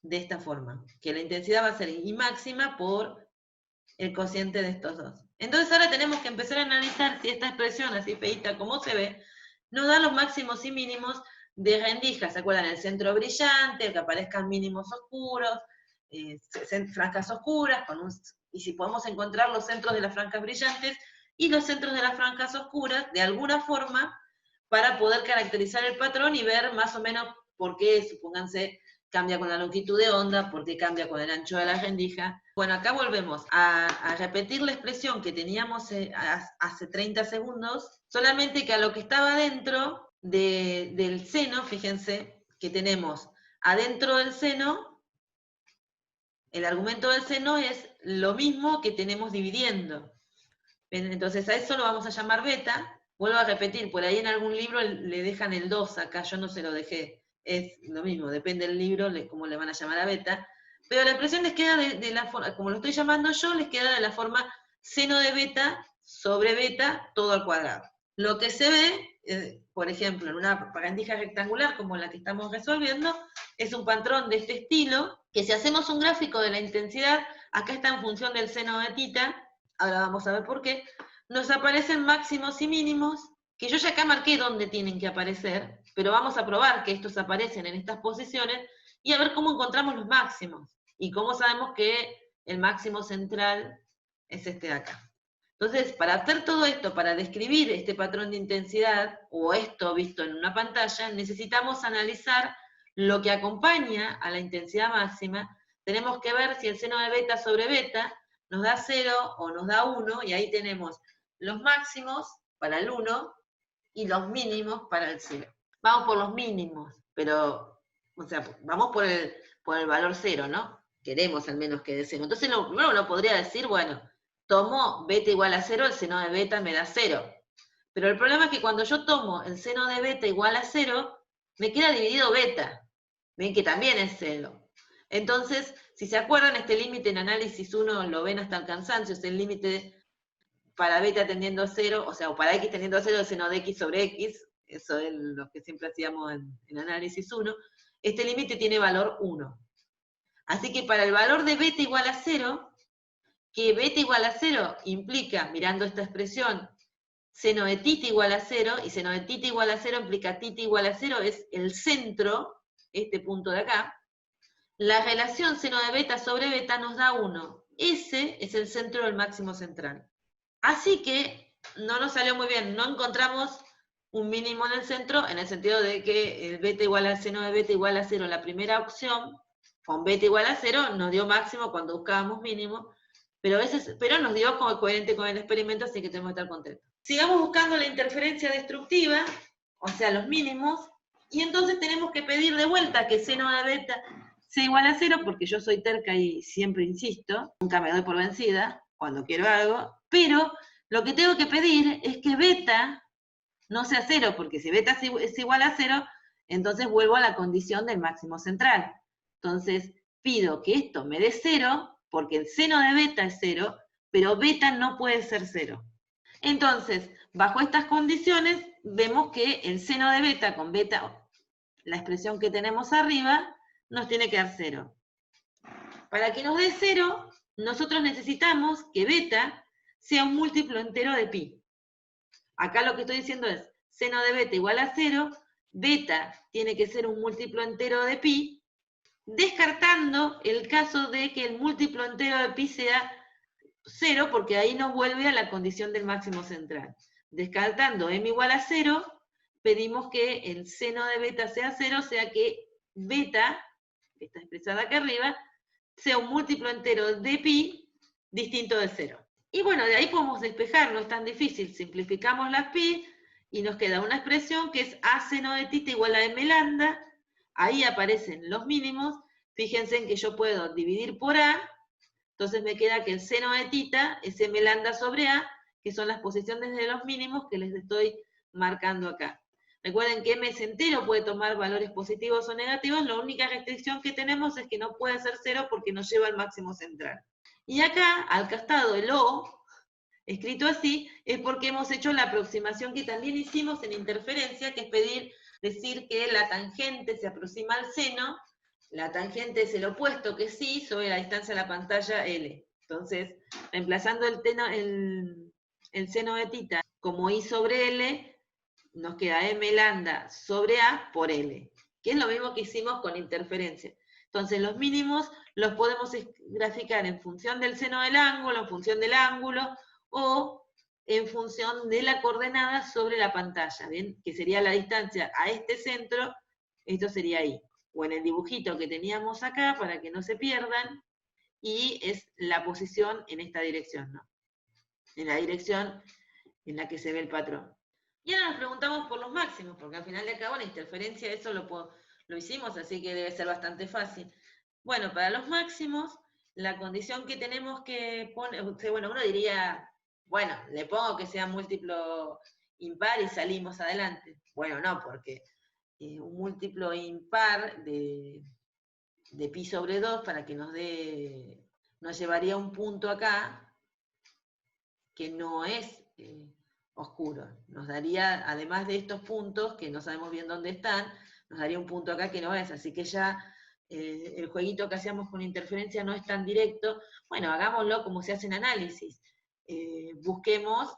de esta forma, que la intensidad va a ser I máxima por el cociente de estos dos. Entonces ahora tenemos que empezar a analizar si esta expresión, así feita como se ve, nos da los máximos y mínimos de rendijas. ¿Se acuerdan? El centro brillante, el que aparezcan mínimos oscuros, franjas oscuras, y si podemos encontrar los centros de las franjas brillantes y los centros de las franjas oscuras, de alguna forma, para poder caracterizar el patrón y ver más o menos por qué, supónganse, cambia con la longitud de onda, por qué cambia con el ancho de la rendija. Bueno, acá volvemos a repetir la expresión que teníamos hace 30 segundos, solamente que a lo que estaba dentro del seno, fíjense que tenemos adentro del seno, el argumento del seno es lo mismo que tenemos dividiendo. Entonces a eso lo vamos a llamar beta. Vuelvo a repetir, por ahí en algún libro le dejan el 2, acá yo no se lo dejé. Es lo mismo, depende del libro cómo le van a llamar a beta. Pero la expresión les queda de la forma, como lo estoy llamando yo, les queda de la forma seno de beta sobre beta todo al cuadrado. Lo que se ve, por ejemplo, en una rendija rectangular como la que estamos resolviendo, es un patrón de este estilo, que si hacemos un gráfico de la intensidad, acá está en función del seno de tita, ahora vamos a ver por qué, nos aparecen máximos y mínimos, que yo ya acá marqué dónde tienen que aparecer, pero vamos a probar que estos aparecen en estas posiciones, y a ver cómo encontramos los máximos, y cómo sabemos que el máximo central es este de acá. Entonces, para hacer todo esto, para describir este patrón de intensidad, o esto visto en una pantalla, necesitamos analizar lo que acompaña a la intensidad máxima. Tenemos que ver si el seno de beta sobre beta nos da 0 o nos da 1, y ahí tenemos los máximos para el 1 y los mínimos para el 0. Vamos por los mínimos, pero, o sea, vamos por el valor 0, ¿no? Queremos al menos que dé 0. Entonces uno podría decir, bueno, tomo beta igual a 0, el seno de beta me da 0. Pero el problema es que cuando yo tomo el seno de beta igual a 0, me queda dividido beta. Ven que también es 0. Entonces, si se acuerdan, este límite en análisis 1 lo ven hasta el cansancio, es el límite para beta tendiendo a 0, o sea, o para x tendiendo a 0, el seno de x sobre x, eso es lo que siempre hacíamos en análisis 1, este límite tiene valor 1. Así que para el valor de beta igual a 0, que beta igual a 0 implica, mirando esta expresión, seno de tita igual a 0, y seno de tita igual a 0 implica tita igual a 0, es el centro, este punto de acá. La relación seno de beta sobre beta nos da 1. Ese es el centro del máximo central. Así que no nos salió muy bien, no encontramos un mínimo en el centro, en el sentido de que el beta igual al seno de beta igual a 0, la primera opción, con beta igual a 0, nos dio máximo cuando buscábamos mínimo, pero nos dio como coherente con el experimento, así que tenemos que estar contentos. Sigamos buscando la interferencia destructiva, o sea, los mínimos, y entonces tenemos que pedir de vuelta que seno de beta sea igual a 0, porque yo soy terca y siempre insisto, nunca me doy por vencida cuando quiero algo, pero lo que tengo que pedir es que beta no sea 0, porque si beta es igual a 0, entonces vuelvo a la condición del máximo central. Entonces pido que esto me dé 0, porque el seno de beta es 0, pero beta no puede ser 0. Entonces, bajo estas condiciones, vemos que el seno de beta con beta, la expresión que tenemos arriba, nos tiene que dar 0. Para que nos dé 0, nosotros necesitamos que beta sea un múltiplo entero de pi. Acá lo que estoy diciendo es, seno de beta igual a 0, beta tiene que ser un múltiplo entero de pi, descartando el caso de que el múltiplo entero de pi sea 0, porque ahí nos vuelve a la condición del máximo central. Descartando m igual a 0, pedimos que el seno de beta sea 0, o sea que beta, que está expresada acá arriba, sea un múltiplo entero de pi distinto de 0. Y bueno, de ahí podemos despejar, no es tan difícil. Simplificamos las pi y nos queda una expresión que es a seno de tita igual a m lambda. Ahí aparecen los mínimos. Fíjense en que yo puedo dividir por a, entonces me queda que el seno de tita es m lambda sobre a, que son las posiciones de los mínimos que les estoy marcando acá. Recuerden que m es entero, puede tomar valores positivos o negativos, la única restricción que tenemos es que no puede ser 0 porque nos lleva al máximo central. Y acá, al costado el O, escrito así, es porque hemos hecho la aproximación que también hicimos en interferencia, que es decir que la tangente se aproxima al seno, la tangente es el opuesto que sí, sobre la distancia de la pantalla L. Entonces, reemplazando el seno de tita como I sobre L, nos queda m lambda sobre A por L, que es lo mismo que hicimos con interferencia. Entonces los mínimos los podemos graficar en función del seno del ángulo, en función del ángulo, o en función de la coordenada sobre la pantalla, ¿bien? Que sería la distancia a este centro, esto sería ahí. O en el dibujito que teníamos acá, para que no se pierdan, y es la posición en esta dirección, ¿no? En la dirección en la que se ve el patrón. Y ahora nos preguntamos por los máximos, porque al final de cabo la interferencia, eso lo hicimos, así que debe ser bastante fácil. Bueno, para los máximos, la condición que tenemos que poner, bueno, uno diría, bueno, le pongo que sea múltiplo impar y salimos adelante. Bueno, no, porque un múltiplo impar de pi sobre 2 para que nos llevaría un punto acá que no es oscuro. Nos daría, además de estos puntos, que no sabemos bien dónde están, nos daría un punto acá que no es, así que ya el jueguito que hacíamos con interferencia no es tan directo. Bueno, hagámoslo como se hace en análisis. Busquemos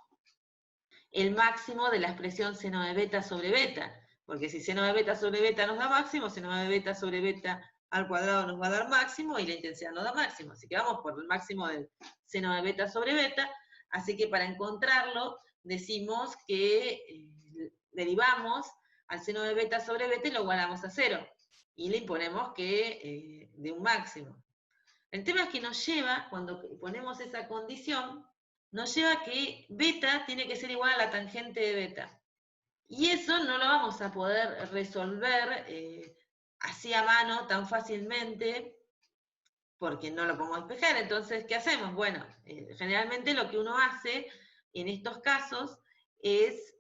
el máximo de la expresión seno de beta sobre beta, porque si seno de beta sobre beta nos da máximo, seno de beta sobre beta al cuadrado nos va a dar máximo, y la intensidad nos da máximo, así que vamos por el máximo del seno de beta sobre beta. Así que para encontrarlo, decimos que derivamos al seno de beta sobre beta y lo igualamos a 0. Y le imponemos que de un máximo. El tema es que nos lleva, cuando ponemos esa condición, nos lleva a que beta tiene que ser igual a la tangente de beta. Y eso no lo vamos a poder resolver así a mano tan fácilmente, porque no lo podemos despejar. Entonces, ¿qué hacemos? Bueno, generalmente lo que uno hace en estos casos es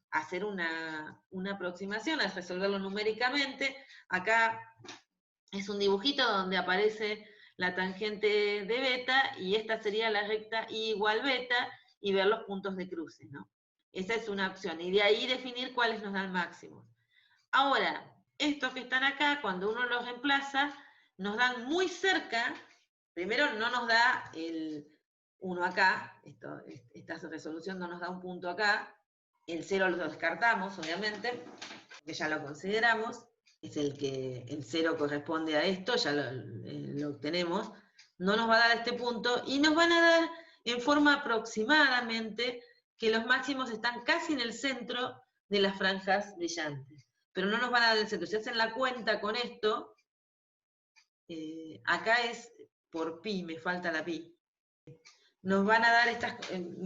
hacer una aproximación, es resolverlo numéricamente. Acá es un dibujito donde aparece la tangente de beta, y esta sería la recta I igual beta, y ver los puntos de cruce, ¿no? Esa es una opción, y de ahí definir cuáles nos dan máximos. Ahora, estos que están acá, cuando uno los reemplaza, nos dan muy cerca, primero no nos da el 1 acá, esta resolución no nos da un punto acá, el 0 lo descartamos, obviamente, que ya lo consideramos, es el 0 corresponde a esto, ya lo obtenemos, no nos va a dar este punto, y nos van a dar en forma aproximadamente que los máximos están casi en el centro de las franjas brillantes, pero no nos van a dar el centro. Si hacen la cuenta con esto, acá es por pi, me falta la pi. Nos van a dar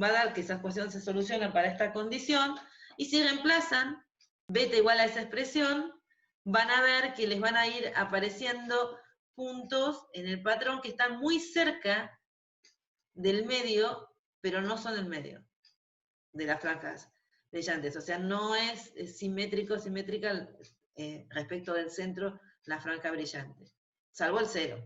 va a dar que esa ecuación se soluciona para esta condición, y si reemplazan beta igual a esa expresión, van a ver que les van a ir apareciendo puntos en el patrón que están muy cerca del medio, pero no son el medio de las franjas brillantes. O sea, no es simétrica respecto del centro la franja brillante, salvo el 0.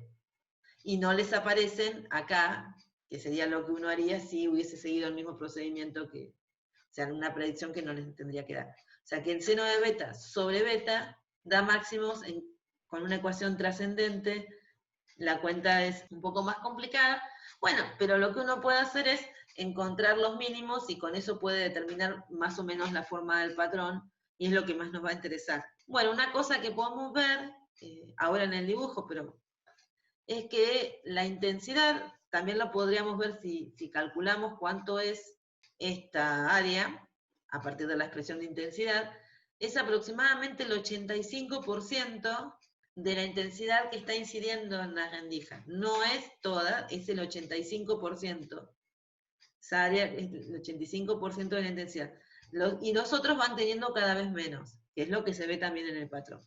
Y no les aparecen acá, que sería lo que uno haría si hubiese seguido el mismo procedimiento o sea, una predicción que no les tendría que dar. O sea, que el seno de beta sobre beta da máximos con una ecuación trascendente. La cuenta es un poco más complicada. Bueno, pero lo que uno puede hacer es encontrar los mínimos y con eso puede determinar más o menos la forma del patrón, y es lo que más nos va a interesar. Bueno, una cosa que podemos ver ahora en el dibujo, pero es que la intensidad también la podríamos ver si calculamos cuánto es esta área a partir de la expresión de intensidad. Es aproximadamente el 85% de la intensidad que está incidiendo en la rendija. No es toda, es el 85%. Esa área es el 85% de la intensidad. Y los otros van teniendo cada vez menos, que es lo que se ve también en el patrón.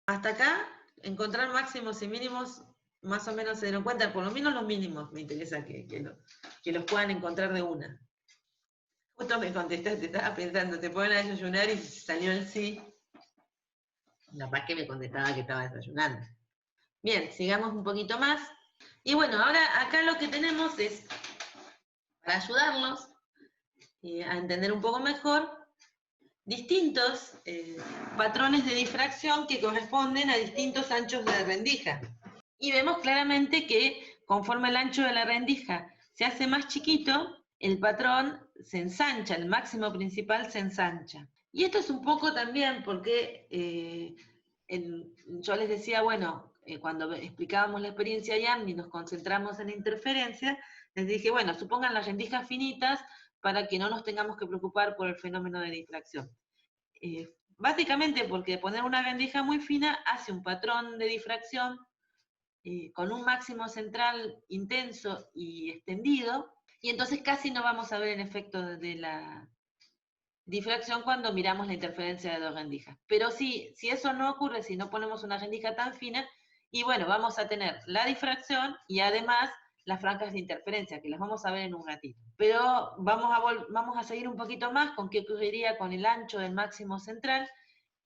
Hasta acá, encontrar máximos y mínimos, más o menos se dieron cuenta, por lo menos los mínimos me interesa que los puedan encontrar de una. Justo me contestaste, estaba pensando, te ponen a desayunar y salió el sí. Capaz que me contestaba que estaba desayunando. Bien, sigamos un poquito más. Y bueno, ahora acá lo que tenemos es, para ayudarlos a entender un poco mejor, distintos patrones de difracción que corresponden a distintos anchos de rendija. Y vemos claramente que conforme el ancho de la rendija se hace más chiquito, el patrón se ensancha, el máximo principal se ensancha. Y esto es un poco también porque yo les decía, bueno, cuando explicábamos la experiencia YAM y nos concentramos en interferencia, les dije, bueno, supongan las rendijas finitas para que no nos tengamos que preocupar por el fenómeno de difracción. Básicamente porque poner una rendija muy fina hace un patrón de difracción con un máximo central intenso y extendido, y entonces casi no vamos a ver el efecto de la difracción cuando miramos la interferencia de dos rendijas. Pero si eso no ocurre, si no ponemos una rendija tan fina, y bueno, vamos a tener la difracción y además las franjas de interferencia, que las vamos a ver en un ratito. Pero vamos a seguir un poquito más con qué ocurriría con el ancho del máximo central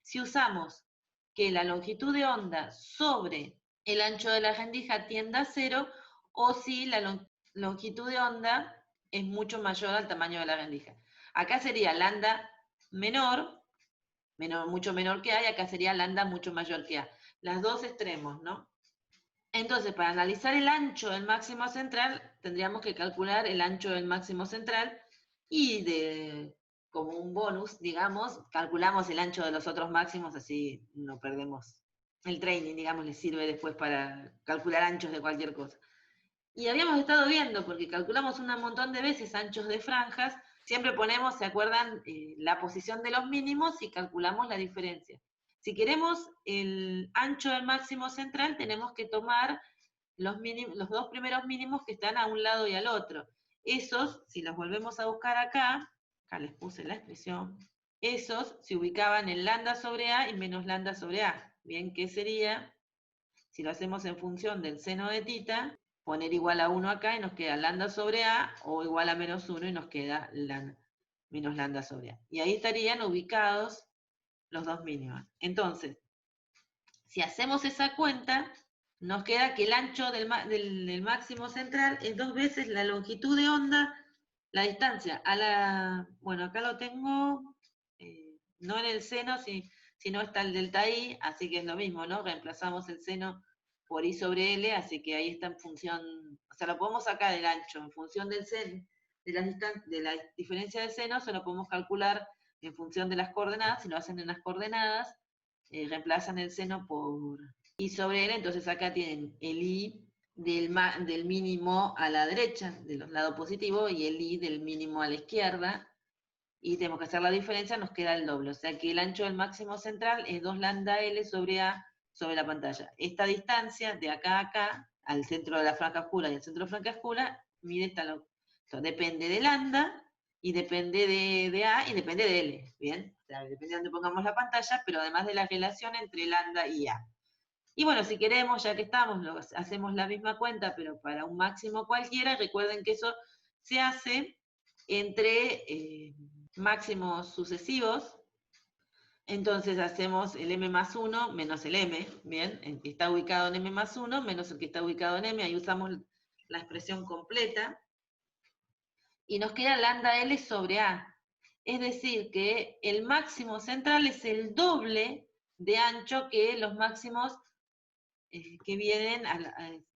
si usamos que la longitud de onda sobre el ancho de la rendija tienda a 0, o si la longitud de onda es mucho mayor al tamaño de la rendija. Acá sería lambda menor, mucho menor que A, y acá sería lambda mucho mayor que A. Las dos extremos, ¿no? Entonces, para analizar el ancho del máximo central, tendríamos que calcular el ancho del máximo central, y como un bonus, digamos, calculamos el ancho de los otros máximos, así no perdemos el training, digamos, les sirve después para calcular anchos de cualquier cosa. Y habíamos estado viendo, porque calculamos un montón de veces anchos de franjas, siempre ponemos, ¿se acuerdan?, la posición de los mínimos y calculamos la diferencia. Si queremos el ancho del máximo central, tenemos que tomar los dos primeros mínimos que están a un lado y al otro. Esos, si los volvemos a buscar acá les puse la expresión, esos se ubicaban en lambda sobre A y menos lambda sobre A. Bien, ¿qué sería? Si lo hacemos en función del seno de θ, poner igual a 1 acá y nos queda lambda sobre A, o igual a menos 1 y nos queda menos lambda sobre A. Y ahí estarían ubicados los dos mínimos. Entonces, si hacemos esa cuenta, nos queda que el ancho del máximo central es 2 veces la longitud de onda La distancia a la... Bueno, acá lo tengo, no en el seno, sino está el delta I, así que es lo mismo, ¿no? Reemplazamos el seno por I sobre L, así que ahí está en función, o sea, lo podemos sacar del ancho, en función del seno, de la diferencia de seno, se lo podemos calcular en función de las coordenadas, si lo hacen en las coordenadas, reemplazan el seno por I sobre L, entonces acá tienen el I del mínimo a la derecha, del lado positivo, y el I del mínimo a la izquierda, y tenemos que hacer la diferencia, nos queda el doble, o sea que el ancho del máximo central es 2 lambda L sobre A sobre la pantalla. Esta distancia de acá a acá, al centro de la franja oscura y al centro de la franja oscura, mide esta longitud. Depende de lambda, y depende de A, y depende de L, ¿bien? O sea, depende de dónde pongamos la pantalla, pero además de la relación entre lambda y A. Y bueno, si queremos, ya que estamos, hacemos la misma cuenta, pero para un máximo cualquiera, recuerden que eso se hace entre máximos sucesivos. Entonces hacemos el m más 1 menos el m, ¿bien? El que está ubicado en m más 1 menos el que está ubicado en m, ahí usamos la expresión completa. Y nos queda lambda L sobre A. Es decir, que el máximo central es el doble de ancho que los máximos que vienen,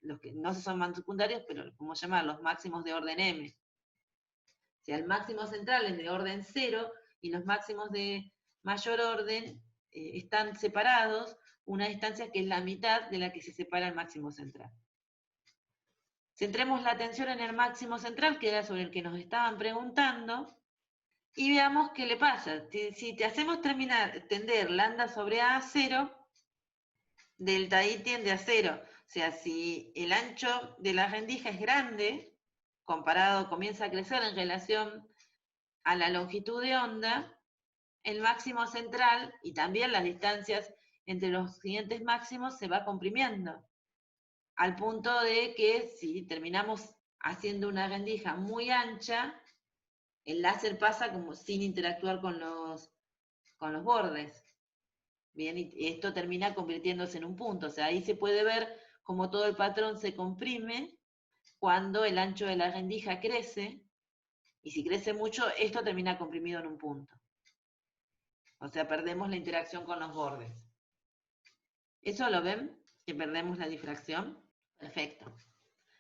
los que no son más secundarios, pero como llamar, los máximos de orden m. O sea, el máximo central es de orden 0 y los máximos de mayor orden están separados una distancia que es la mitad de la que se separa el máximo central. Centremos la atención en el máximo central, que era sobre el que nos estaban preguntando, y veamos qué le pasa. Si te hacemos tender lambda sobre A a 0, delta I tiende a 0. O sea, si el ancho de la rendija es grande, comienza a crecer en relación a la longitud de onda, el máximo central y también las distancias entre los siguientes máximos se va comprimiendo, al punto de que si terminamos haciendo una rendija muy ancha, el láser pasa como sin interactuar con los bordes. Bien, y esto termina convirtiéndose en un punto. O sea, ahí se puede ver cómo todo el patrón se comprime cuando el ancho de la rendija crece, y si crece mucho, esto termina comprimido en un punto. O sea, perdemos la interacción con los bordes. ¿Eso lo ven? Que perdemos la difracción. Perfecto.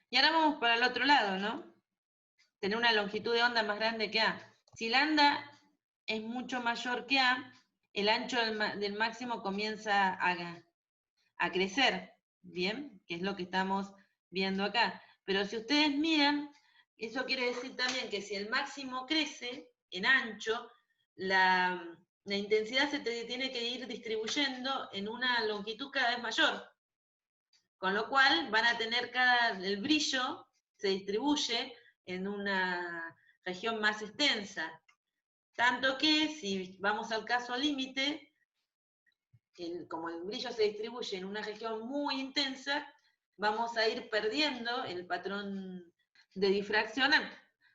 Y ahora vamos para el otro lado, ¿no? Tener una longitud de onda más grande que A. Si lambda es mucho mayor que A, el ancho del máximo comienza a crecer, ¿bien? Que es lo que estamos viendo acá. Pero si ustedes miran, eso quiere decir también que si el máximo crece en ancho, la intensidad se tiene que ir distribuyendo en una longitud cada vez mayor. Con lo cual van a tener el brillo se distribuye en una región más extensa. Tanto que si vamos al caso límite, como el brillo se distribuye en una región muy intensa, vamos a ir perdiendo el patrón de difracción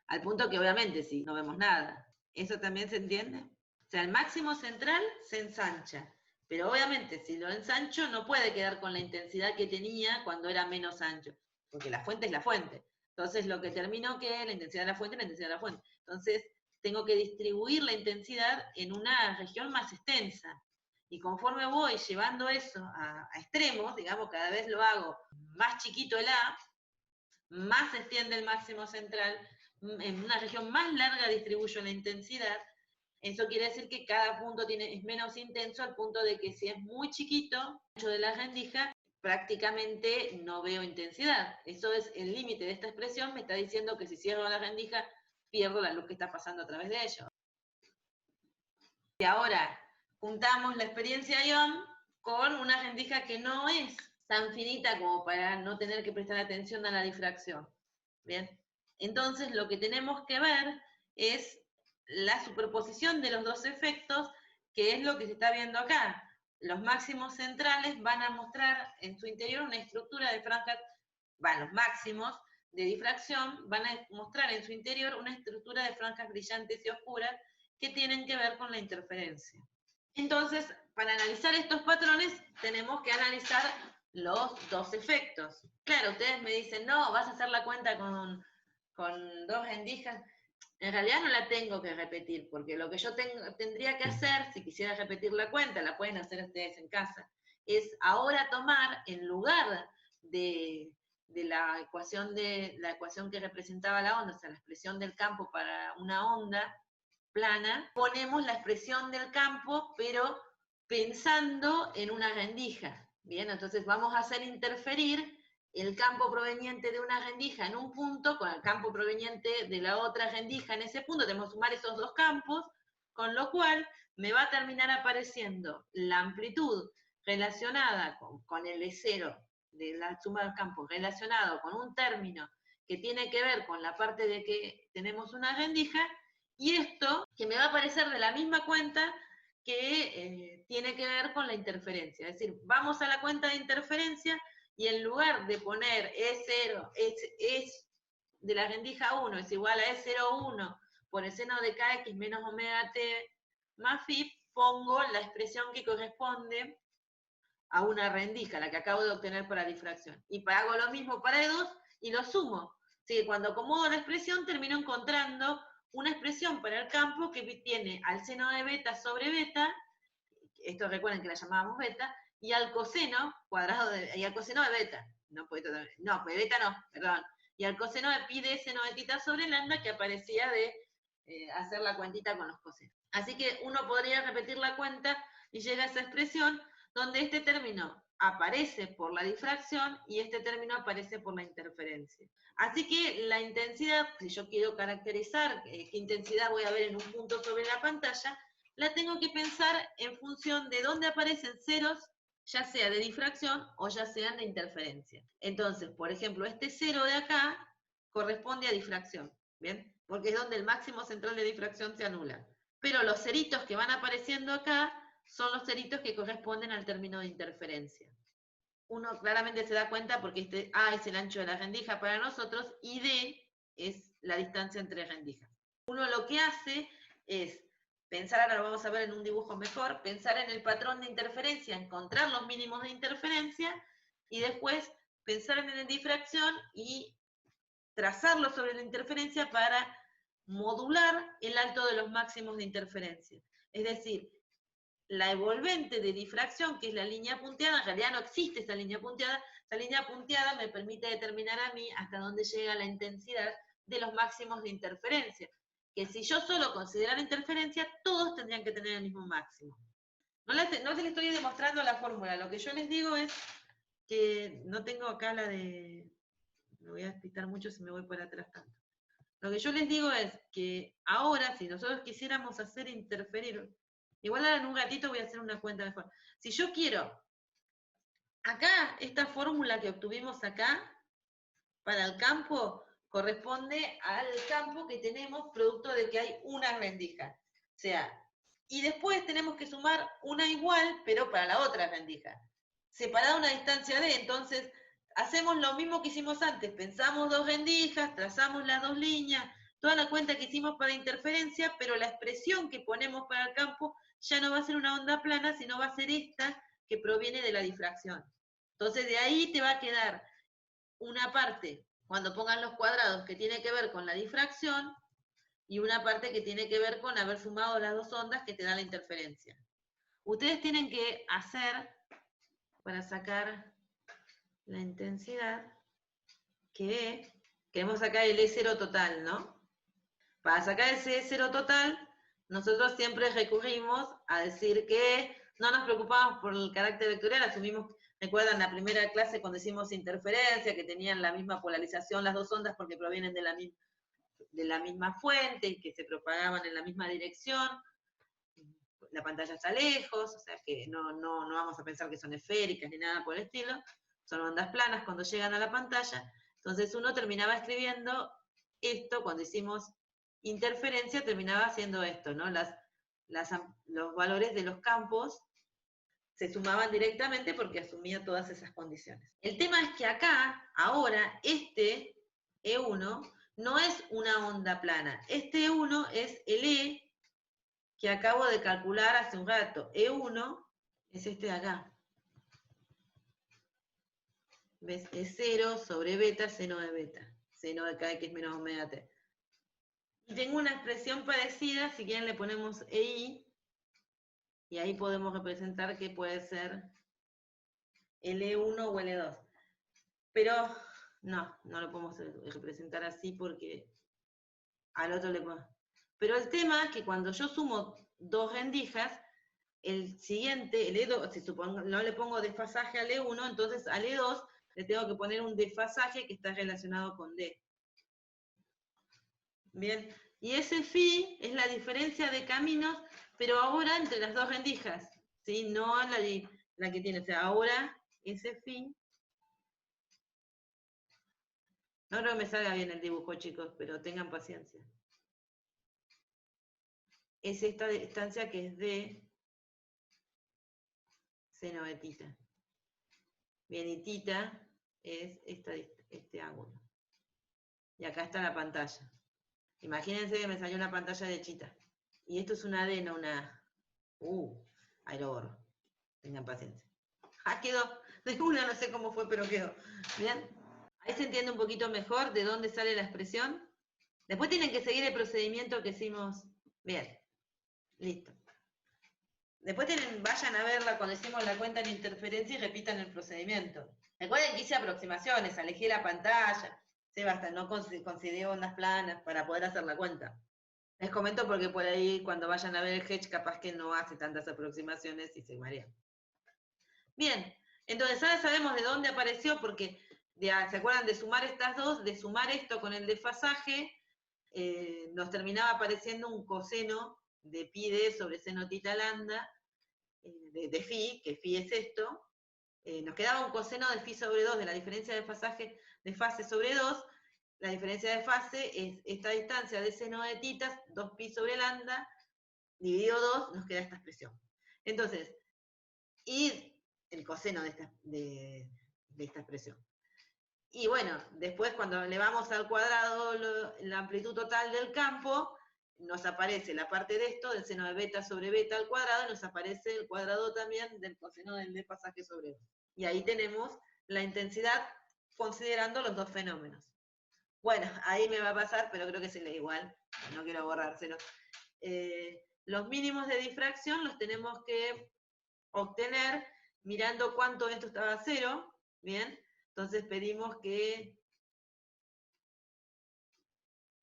al punto que obviamente sí, no vemos nada. ¿Eso también se entiende? O sea, el máximo central se ensancha, pero obviamente si lo ensancho no puede quedar con la intensidad que tenía cuando era menos ancho, porque la fuente es la fuente. Entonces lo que terminó que la intensidad de la fuente es la intensidad de la fuente. Entonces tengo que distribuir la intensidad en una región más extensa. Y conforme voy llevando eso a extremos, digamos, cada vez lo hago más chiquito el A, más se extiende el máximo central, en una región más larga distribuyo la intensidad. Eso quiere decir que cada punto es menos intenso, al punto de que si es muy chiquito, el ancho de la rendija, prácticamente no veo intensidad. Eso es el límite de esta expresión, me está diciendo que si cierro la rendija, pierdo la luz que está pasando a través de ello. Y ahora juntamos la experiencia ION con una rendija que no es tan finita como para no tener que prestar atención a la difracción. Bien, entonces lo que tenemos que ver es la superposición de los dos efectos, que es lo que se está viendo acá. Los máximos centrales van a mostrar en su interior una estructura de franjas, los máximos de difracción van a mostrar en su interior una estructura de franjas brillantes y oscuras que tienen que ver con la interferencia. Entonces, para analizar estos patrones, tenemos que analizar los dos efectos. Claro, ustedes me dicen, no, vas a hacer la cuenta con dos rendijas. En realidad no la tengo que repetir, porque lo que yo tendría que hacer, si quisiera repetir la cuenta, la pueden hacer ustedes en casa, es ahora tomar, en lugar de la ecuación que representaba la onda, o sea, la expresión del campo para una onda plana, ponemos la expresión del campo, pero pensando en una rendija. Bien, entonces vamos a hacer interferir el campo proveniente de una rendija en un punto con el campo proveniente de la otra rendija en ese punto. Tenemos que sumar esos dos campos, con lo cual me va a terminar apareciendo la amplitud relacionada con el E0 de la suma del campo, relacionado con un término que tiene que ver con la parte de que tenemos una rendija, y esto que me va a aparecer de la misma cuenta que tiene que ver con la interferencia. Es decir, vamos a la cuenta de interferencia y en lugar de poner E0 es de la rendija 1 es igual a E01 por el seno de kx menos omega t más phi, pongo la expresión que corresponde a una rendija, la que acabo de obtener para difracción. Y hago lo mismo para E2 y lo sumo. Así que cuando acomodo la expresión termino encontrando una expresión para el campo que tiene al seno de beta sobre beta, esto recuerden que la llamábamos beta, y al coseno cuadrado y al coseno de beta, beta no, perdón, y al coseno de pi de seno de tita sobre lambda, que aparecía de hacer la cuentita con los cosenos. Así que uno podría repetir la cuenta y llega a esa expresión donde este término aparece por la difracción y este término aparece por la interferencia. Así que la intensidad, si yo quiero caracterizar qué intensidad voy a ver en un punto sobre la pantalla, la tengo que pensar en función de dónde aparecen ceros, ya sea de difracción o ya sean de interferencia. Entonces, por ejemplo, este cero de acá corresponde a difracción, ¿bien? Porque es donde el máximo central de difracción se anula. Pero los ceritos que van apareciendo acá son los ceritos que corresponden al término de interferencia. Uno claramente se da cuenta porque este A es el ancho de la rendija para nosotros y D es la distancia entre rendijas. Uno lo que hace es pensar, ahora lo vamos a ver en un dibujo mejor, pensar en el patrón de interferencia, encontrar los mínimos de interferencia y después pensar en la difracción y trazarlo sobre la interferencia para modular el alto de los máximos de interferencia. Es decir, la evolvente de difracción, que es la línea punteada, en realidad no existe esa línea punteada me permite determinar a mí hasta dónde llega la intensidad de los máximos de interferencia, que si yo solo considerara interferencia, todos tendrían que tener el mismo máximo. No les estoy demostrando la fórmula, lo que yo les digo es que no tengo acá la de... Me voy a despistar mucho si me voy por atrás tanto. Lo que yo les digo es que ahora, si nosotros quisiéramos hacer interferir, igual ahora en un ratito voy a hacer una cuenta mejor. Si yo quiero, acá, esta fórmula que obtuvimos acá, para el campo, corresponde al campo que tenemos producto de que hay una rendija. O sea, y después tenemos que sumar una igual, pero para la otra rendija. Separada una distancia d, entonces hacemos lo mismo que hicimos antes, pensamos dos rendijas, trazamos las dos líneas, toda la cuenta que hicimos para interferencia, pero la expresión que ponemos para el campo ya no va a ser una onda plana, sino va a ser esta que proviene de la difracción. Entonces de ahí te va a quedar una parte, cuando pongan los cuadrados, que tiene que ver con la difracción, y una parte que tiene que ver con haber sumado las dos ondas que te da la interferencia. Ustedes tienen que hacer, para sacar la intensidad, que queremos sacar el E0 total, ¿no? Para sacar ese E0 total, nosotros siempre recurrimos a decir que no nos preocupamos por el carácter vectorial, asumimos, recuerdan la primera clase cuando hicimos interferencia, que tenían la misma polarización las dos ondas porque provienen de la misma fuente y que se propagaban en la misma dirección. La pantalla está lejos, o sea que no vamos a pensar que son esféricas ni nada por el estilo, son ondas planas cuando llegan a la pantalla. Entonces uno terminaba escribiendo esto, cuando hicimos interferencia terminaba haciendo esto, ¿no? Los valores de los campos se sumaban directamente porque asumía todas esas condiciones. El tema es que acá, ahora, este E1 no es una onda plana, este E1 es el E que acabo de calcular hace un rato. E1 es este de acá. ¿Ves? Es 0 sobre beta, seno de beta. Seno de kx menos omega t. Y tengo una expresión parecida, si quieren le ponemos EI, y ahí podemos representar que puede ser el E1 o el E2. Pero no lo podemos representar así porque al otro le ponemos. Pero el tema es que cuando yo sumo dos rendijas, el siguiente, el E2, si supongo, no le pongo desfasaje al E1, entonces al E2 le tengo que poner un desfasaje que está relacionado con D. Bien, y ese phi es la diferencia de caminos, pero ahora entre las dos rendijas, ¿sí? No la que tiene, o sea, ahora ese phi, no creo que me salga bien el dibujo, chicos, pero tengan paciencia. Es esta distancia que es de seno de tita. Bien, y tita es este ángulo. Y acá está la pantalla. Imagínense que me salió una pantalla de chita. Y esto es una D, no una A. Ahí lo borro. Tengan paciencia. Ah, quedó. De una no sé cómo fue, pero quedó. ¿Bien? Ahí se entiende un poquito mejor de dónde sale la expresión. Después tienen que seguir el procedimiento que hicimos. Bien. Listo. Después vayan a verla cuando hicimos la cuenta en interferencia y repitan el procedimiento. Recuerden que hice aproximaciones, alejé la pantalla. Basta, no consideré ondas planas para poder hacer la cuenta. Les comento porque por ahí cuando vayan a ver el Hedge capaz que no hace tantas aproximaciones y se marean. Bien, entonces ahora sabemos de dónde apareció porque, ¿se acuerdan de sumar estas dos? De sumar esto con el desfasaje, nos terminaba apareciendo un coseno de pi d sobre seno tita lambda, de phi, que phi es esto. Nos quedaba un coseno de phi sobre 2 de la diferencia de fase sobre 2. La diferencia de fase es esta distancia de seno de titas, 2pi sobre lambda, dividido 2, nos queda esta expresión. Entonces, y el coseno de esta expresión. Y bueno, después cuando elevamos al cuadrado la amplitud total del campo, nos aparece la parte de esto, del seno de beta sobre beta al cuadrado, y nos aparece el cuadrado también del coseno del desfasaje sobre 2. Y ahí tenemos la intensidad considerando los dos fenómenos. Bueno, ahí me va a pasar, pero creo que se lee igual, no quiero borrárselo. Los mínimos de difracción los tenemos que obtener mirando cuánto esto estaba a 0, ¿bien? Entonces pedimos que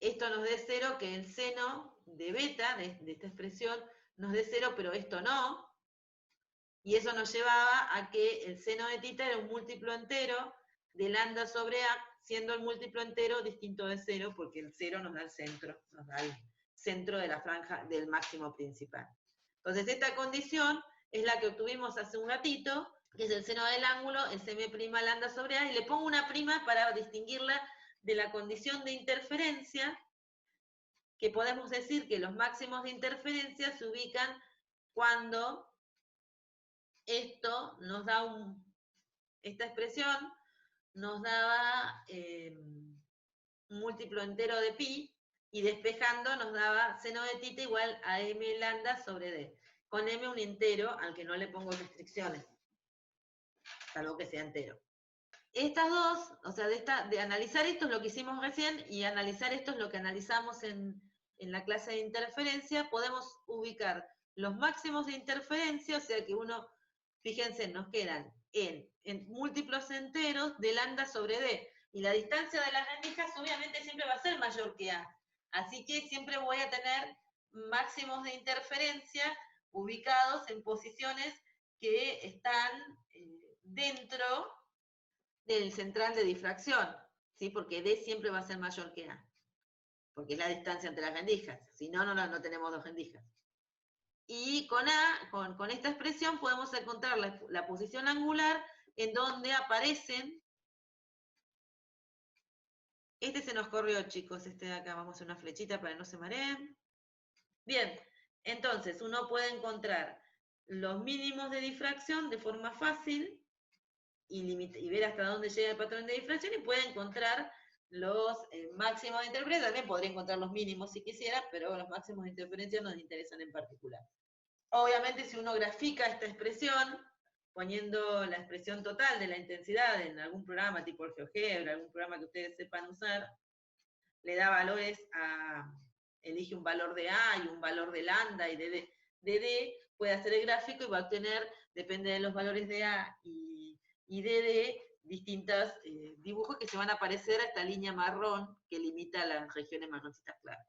esto nos dé 0, que el seno de beta, de esta expresión, nos dé 0, pero esto no. Y eso nos llevaba a que el seno de tita era un múltiplo entero de lambda sobre A, siendo el múltiplo entero distinto de 0, porque el 0 nos da el centro de la franja del máximo principal. Entonces esta condición es la que obtuvimos hace un ratito, que es el seno del ángulo, es m' lambda sobre A, y le pongo una prima para distinguirla de la condición de interferencia, que podemos decir que los máximos de interferencia se ubican cuando esto nos da esta expresión nos daba un múltiplo entero de pi, y despejando nos daba seno de tita igual a m lambda sobre d, con m un entero al que no le pongo restricciones, salvo que sea entero. Estas dos, o sea, de analizar esto es lo que hicimos recién, y analizar esto es lo que analizamos en la clase de interferencia, podemos ubicar los máximos de interferencia, o sea que fíjense, nos quedan en múltiplos enteros de lambda sobre d, y la distancia de las rendijas obviamente siempre va a ser mayor que A, así que siempre voy a tener máximos de interferencia ubicados en posiciones que están dentro del central de difracción, ¿sí? Porque D siempre va a ser mayor que A, porque es la distancia entre las rendijas, si no, no tenemos dos rendijas. Y con esta expresión podemos encontrar la posición angular en donde aparecen, este se nos corrió, chicos, este de acá, vamos a hacer una flechita para que no se mareen. Bien, entonces uno puede encontrar los mínimos de difracción de forma fácil, y ver hasta dónde llega el patrón de difracción, y puede encontrar los máximos de interferencia. También podría encontrar los mínimos si quisiera, pero los máximos de interferencia nos interesan en particular. Obviamente, si uno grafica esta expresión, poniendo la expresión total de la intensidad en algún programa tipo el GeoGebra, algún programa que ustedes sepan usar, le da valores elige un valor de A y un valor de lambda y de D, puede hacer el gráfico y va a obtener, depende de los valores de A y de D, distintos dibujos que se van a parecer a esta línea marrón que limita las regiones marroncitas claras.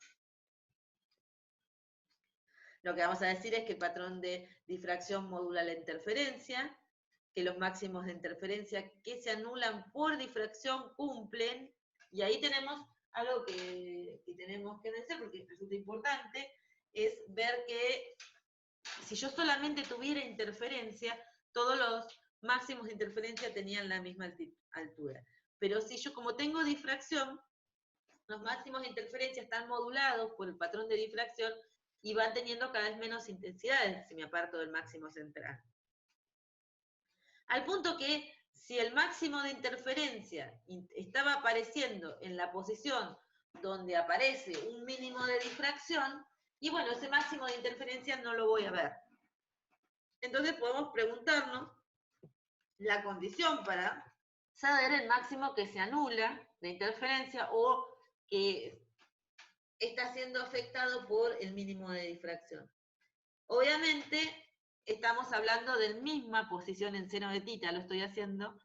Lo que vamos a decir es que el patrón de difracción modula la interferencia, que los máximos de interferencia que se anulan por difracción cumplen, y ahí tenemos algo que tenemos que vencer, porque resulta importante, es ver que si yo solamente tuviera interferencia, todos los máximos de interferencia tenían la misma altura. Pero si yo, como tengo difracción, los máximos de interferencia están modulados por el patrón de difracción y van teniendo cada vez menos intensidades si me aparto del máximo central. Al punto que si el máximo de interferencia estaba apareciendo en la posición donde aparece un mínimo de difracción, y bueno, ese máximo de interferencia no lo voy a ver. Entonces podemos preguntarnos la condición para saber el máximo que se anula de interferencia o que está siendo afectado por el mínimo de difracción. Obviamente, estamos hablando de la misma posición en seno de tita, lo estoy haciendo.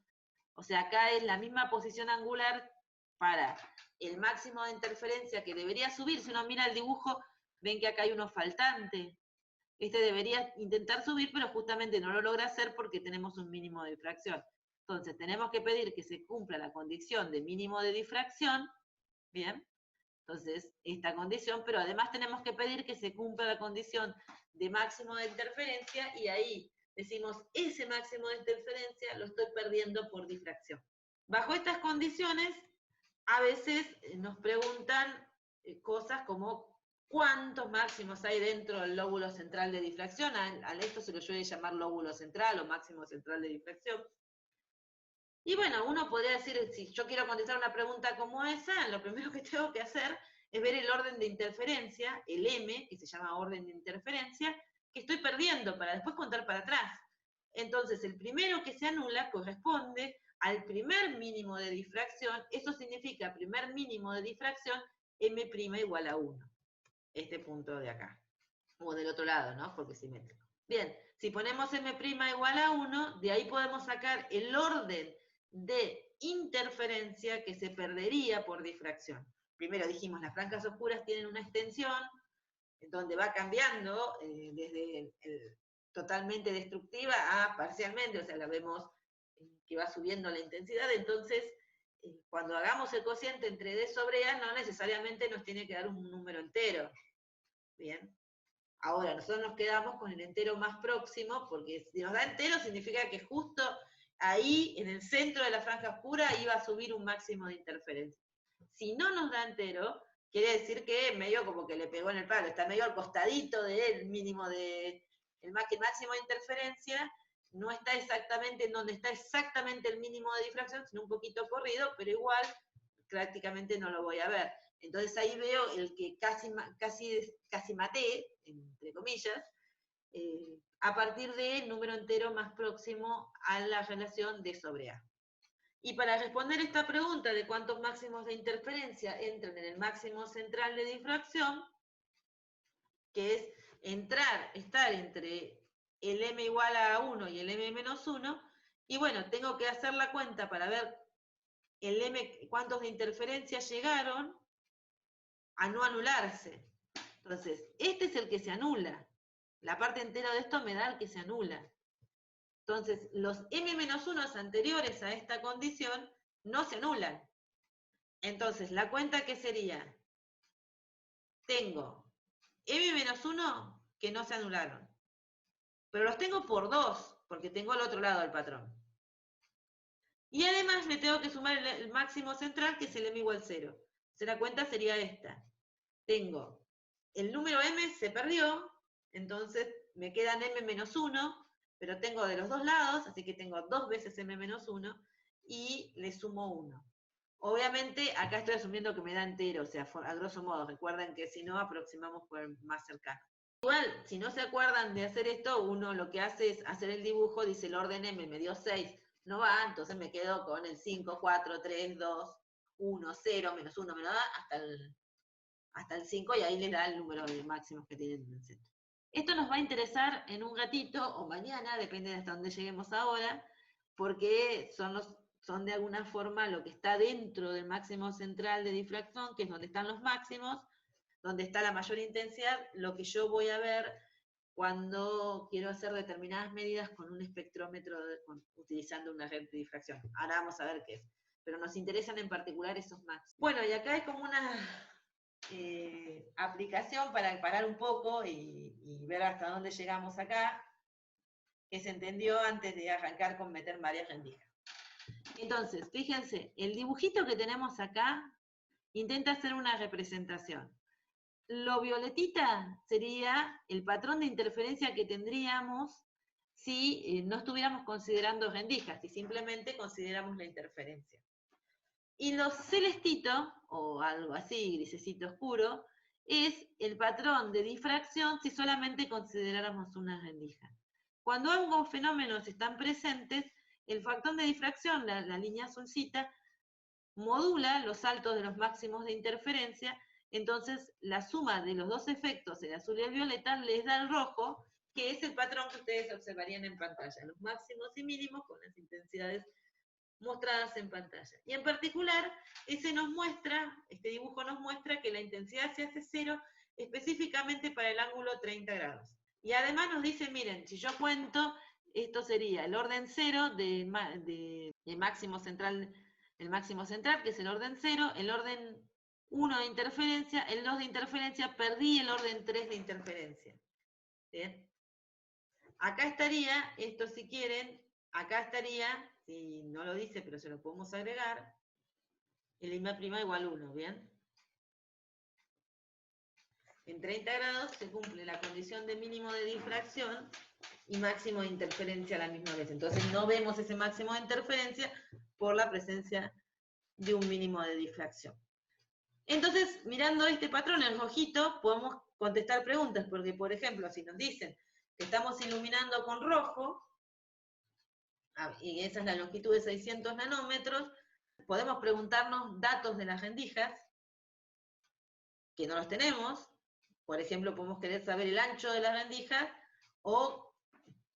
O sea, acá es la misma posición angular para el máximo de interferencia que debería subir. Si uno mira el dibujo, ven que acá hay uno faltante. Este debería intentar subir, pero justamente no lo logra hacer porque tenemos un mínimo de difracción. Entonces, tenemos que pedir que se cumpla la condición de mínimo de difracción, ¿bien? Entonces, esta condición, pero además tenemos que pedir que se cumpla la condición de máximo de interferencia, y ahí decimos, ese máximo de interferencia lo estoy perdiendo por difracción. Bajo estas condiciones, a veces nos preguntan cosas como cuántos máximos hay dentro del lóbulo central de difracción. A esto se lo suele llamar lóbulo central o máximo central de difracción. Y bueno, uno podría decir, si yo quiero contestar una pregunta como esa, lo primero que tengo que hacer es ver el orden de interferencia, el M, que se llama orden de interferencia, que estoy perdiendo para después contar para atrás. Entonces, el primero que se anula corresponde al primer mínimo de difracción. Eso significa primer mínimo de difracción, M' igual a 1. Este punto de acá. O del otro lado, ¿no? Porque es simétrico. Bien, si ponemos M' igual a 1, de ahí podemos sacar el orden de interferencia que se perdería por difracción. Primero dijimos, las franjas oscuras tienen una extensión donde va cambiando desde totalmente destructiva a parcialmente, o sea, la vemos que va subiendo la intensidad. Entonces, cuando hagamos el cociente entre D sobre A, no necesariamente nos tiene que dar un número entero. Bien. Ahora, nosotros nos quedamos con el entero más próximo, porque si nos da entero significa que justo ahí, en el centro de la franja oscura, iba a subir un máximo de interferencia. Si no nos da entero, quiere decir que medio como que le pegó en el palo, está medio al costadito del mínimo de, el máximo de interferencia, no está exactamente en donde está exactamente el mínimo de difracción, sino un poquito corrido, pero igual prácticamente no lo voy a ver. Entonces ahí veo el que casi maté, entre comillas, a partir del número entero más próximo a la relación D sobre A. Y para responder esta pregunta de cuántos máximos de interferencia entran en el máximo central de difracción, que es estar entre el M igual a 1 y el M menos 1, y bueno, tengo que hacer la cuenta para ver el M, cuántos de interferencia llegaron a no anularse. Entonces, este es el que se anula. La parte entera de esto me da el que se anula. Entonces, los M-1 anteriores a esta condición no se anulan. Entonces, la cuenta que sería, tengo M-1 que no se anularon, pero los tengo por 2, porque tengo al otro lado del patrón. Y además le tengo que sumar el máximo central, que es el M igual 0. Entonces, la cuenta sería esta. Tengo el número M se perdió, entonces me quedan M menos 1, pero tengo de los dos lados, así que tengo 2 veces M menos 1, y le sumo 1. Obviamente, acá estoy asumiendo que me da entero, o sea, a grosso modo, recuerden que si no, aproximamos por el más cercano. Igual, si no se acuerdan de hacer esto, uno lo que hace es hacer el dibujo, dice el orden M me dio 6, no va, entonces me quedo con el 5, 4, 3, 2, 1, 0, menos 1, menos 2, hasta el hasta el 5 y ahí les da el número de máximos que tienen en el centro. Esto nos va a interesar en un ratito o mañana, depende de hasta dónde lleguemos ahora, porque son de alguna forma lo que está dentro del máximo central de difracción, que es donde están los máximos, donde está la mayor intensidad, lo que yo voy a ver cuando quiero hacer determinadas medidas con un espectrómetro utilizando una red de difracción. Ahora vamos a ver qué es. Pero nos interesan en particular esos máximos. Bueno, y acá es como una aplicación para parar un poco y ver hasta dónde llegamos acá, que se entendió antes de arrancar con meter varias rendijas. Entonces, fíjense, el dibujito que tenemos acá intenta hacer una representación. Lo violetita sería el patrón de interferencia que tendríamos si no estuviéramos considerando rendijas, si simplemente consideramos la interferencia. Y lo celestito, o algo así, grisecito oscuro, es el patrón de difracción si solamente consideráramos una rendija. Cuando ambos fenómenos están presentes, el factor de difracción, la línea azulcita, modula los saltos de los máximos de interferencia. Entonces, la suma de los dos efectos, el azul y el violeta, les da el rojo, que es el patrón que ustedes observarían en pantalla, los máximos y mínimos con las intensidades mostradas en pantalla. Y en particular, este dibujo nos muestra que la intensidad se hace cero específicamente para el ángulo 30 grados. Y además nos dice, miren, si yo cuento, esto sería el orden 0 de máximo central, el máximo central, que es el orden 0, el orden 1 de interferencia, el 2 de interferencia, perdí el orden 3 de interferencia. ¿Bien? Acá estaría, esto si quieren, acá estaría, si no lo dice, pero se lo podemos agregar, el IMA' igual 1, ¿bien? En 30 grados se cumple la condición de mínimo de difracción y máximo de interferencia a la misma vez. Entonces no vemos ese máximo de interferencia por la presencia de un mínimo de difracción. Entonces, mirando este patrón, el rojito, podemos contestar preguntas, porque por ejemplo, si nos dicen que estamos iluminando con rojo, y esa es la longitud de 600 nanómetros, podemos preguntarnos datos de las rendijas, que no los tenemos. Por ejemplo, podemos querer saber el ancho de la rendija, o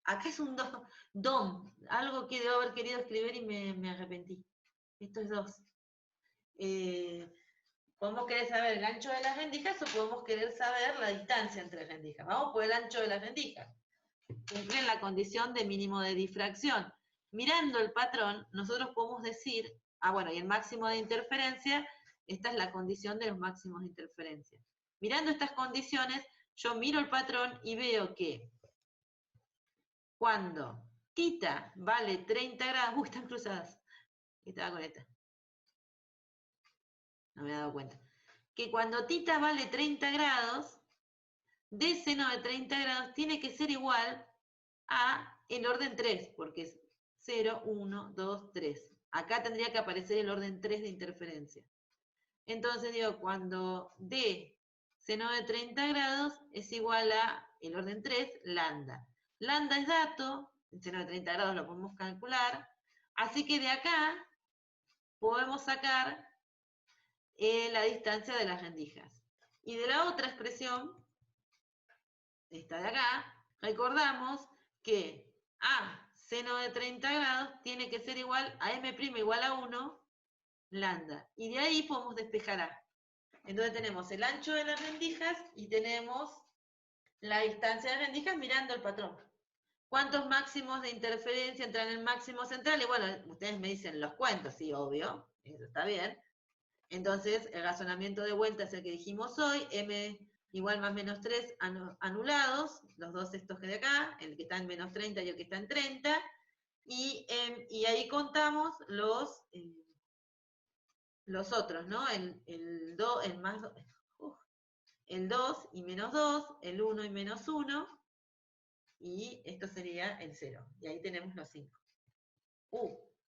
acá es un DOM, algo que debo haber querido escribir y me arrepentí. Esto es 2. Podemos querer saber el ancho de las rendijas o podemos querer saber la distancia entre rendijas. Vamos por el ancho de las rendijas. Cumplen la condición de mínimo de difracción. Mirando el patrón, nosotros podemos decir, bueno, y el máximo de interferencia, esta es la condición de los máximos de interferencia. Mirando estas condiciones, yo miro el patrón y veo que cuando θ vale 30 grados, están cruzadas, estaba con esta, no me he dado cuenta, que cuando θ vale 30 grados, d seno de 30 grados tiene que ser igual a el orden 3, porque es 0, 1, 2, 3. Acá tendría que aparecer el orden 3 de interferencia. Entonces digo, cuando d seno de 30 grados es igual a el orden 3, lambda. Lambda es dato, el seno de 30 grados lo podemos calcular, así que de acá podemos sacar la distancia de las rendijas. Y de la otra expresión, esta de acá, recordamos que A seno de 30 grados tiene que ser igual a M' igual a 1, lambda. Y de ahí podemos despejar A. Entonces tenemos el ancho de las rendijas y tenemos la distancia de rendijas mirando el patrón. ¿Cuántos máximos de interferencia entran en el máximo central? Y bueno, ustedes me dicen, los cuento, sí, obvio, eso está bien. Entonces, el razonamiento de vuelta es el que dijimos hoy, M igual más menos 3 anulados, los dos estos que de acá, el que está en menos 30 y el que está en 30, y ahí contamos los otros, ¿no? El 2 y menos 2, el 1 y menos 1, y esto sería el 0. Y ahí tenemos los 5.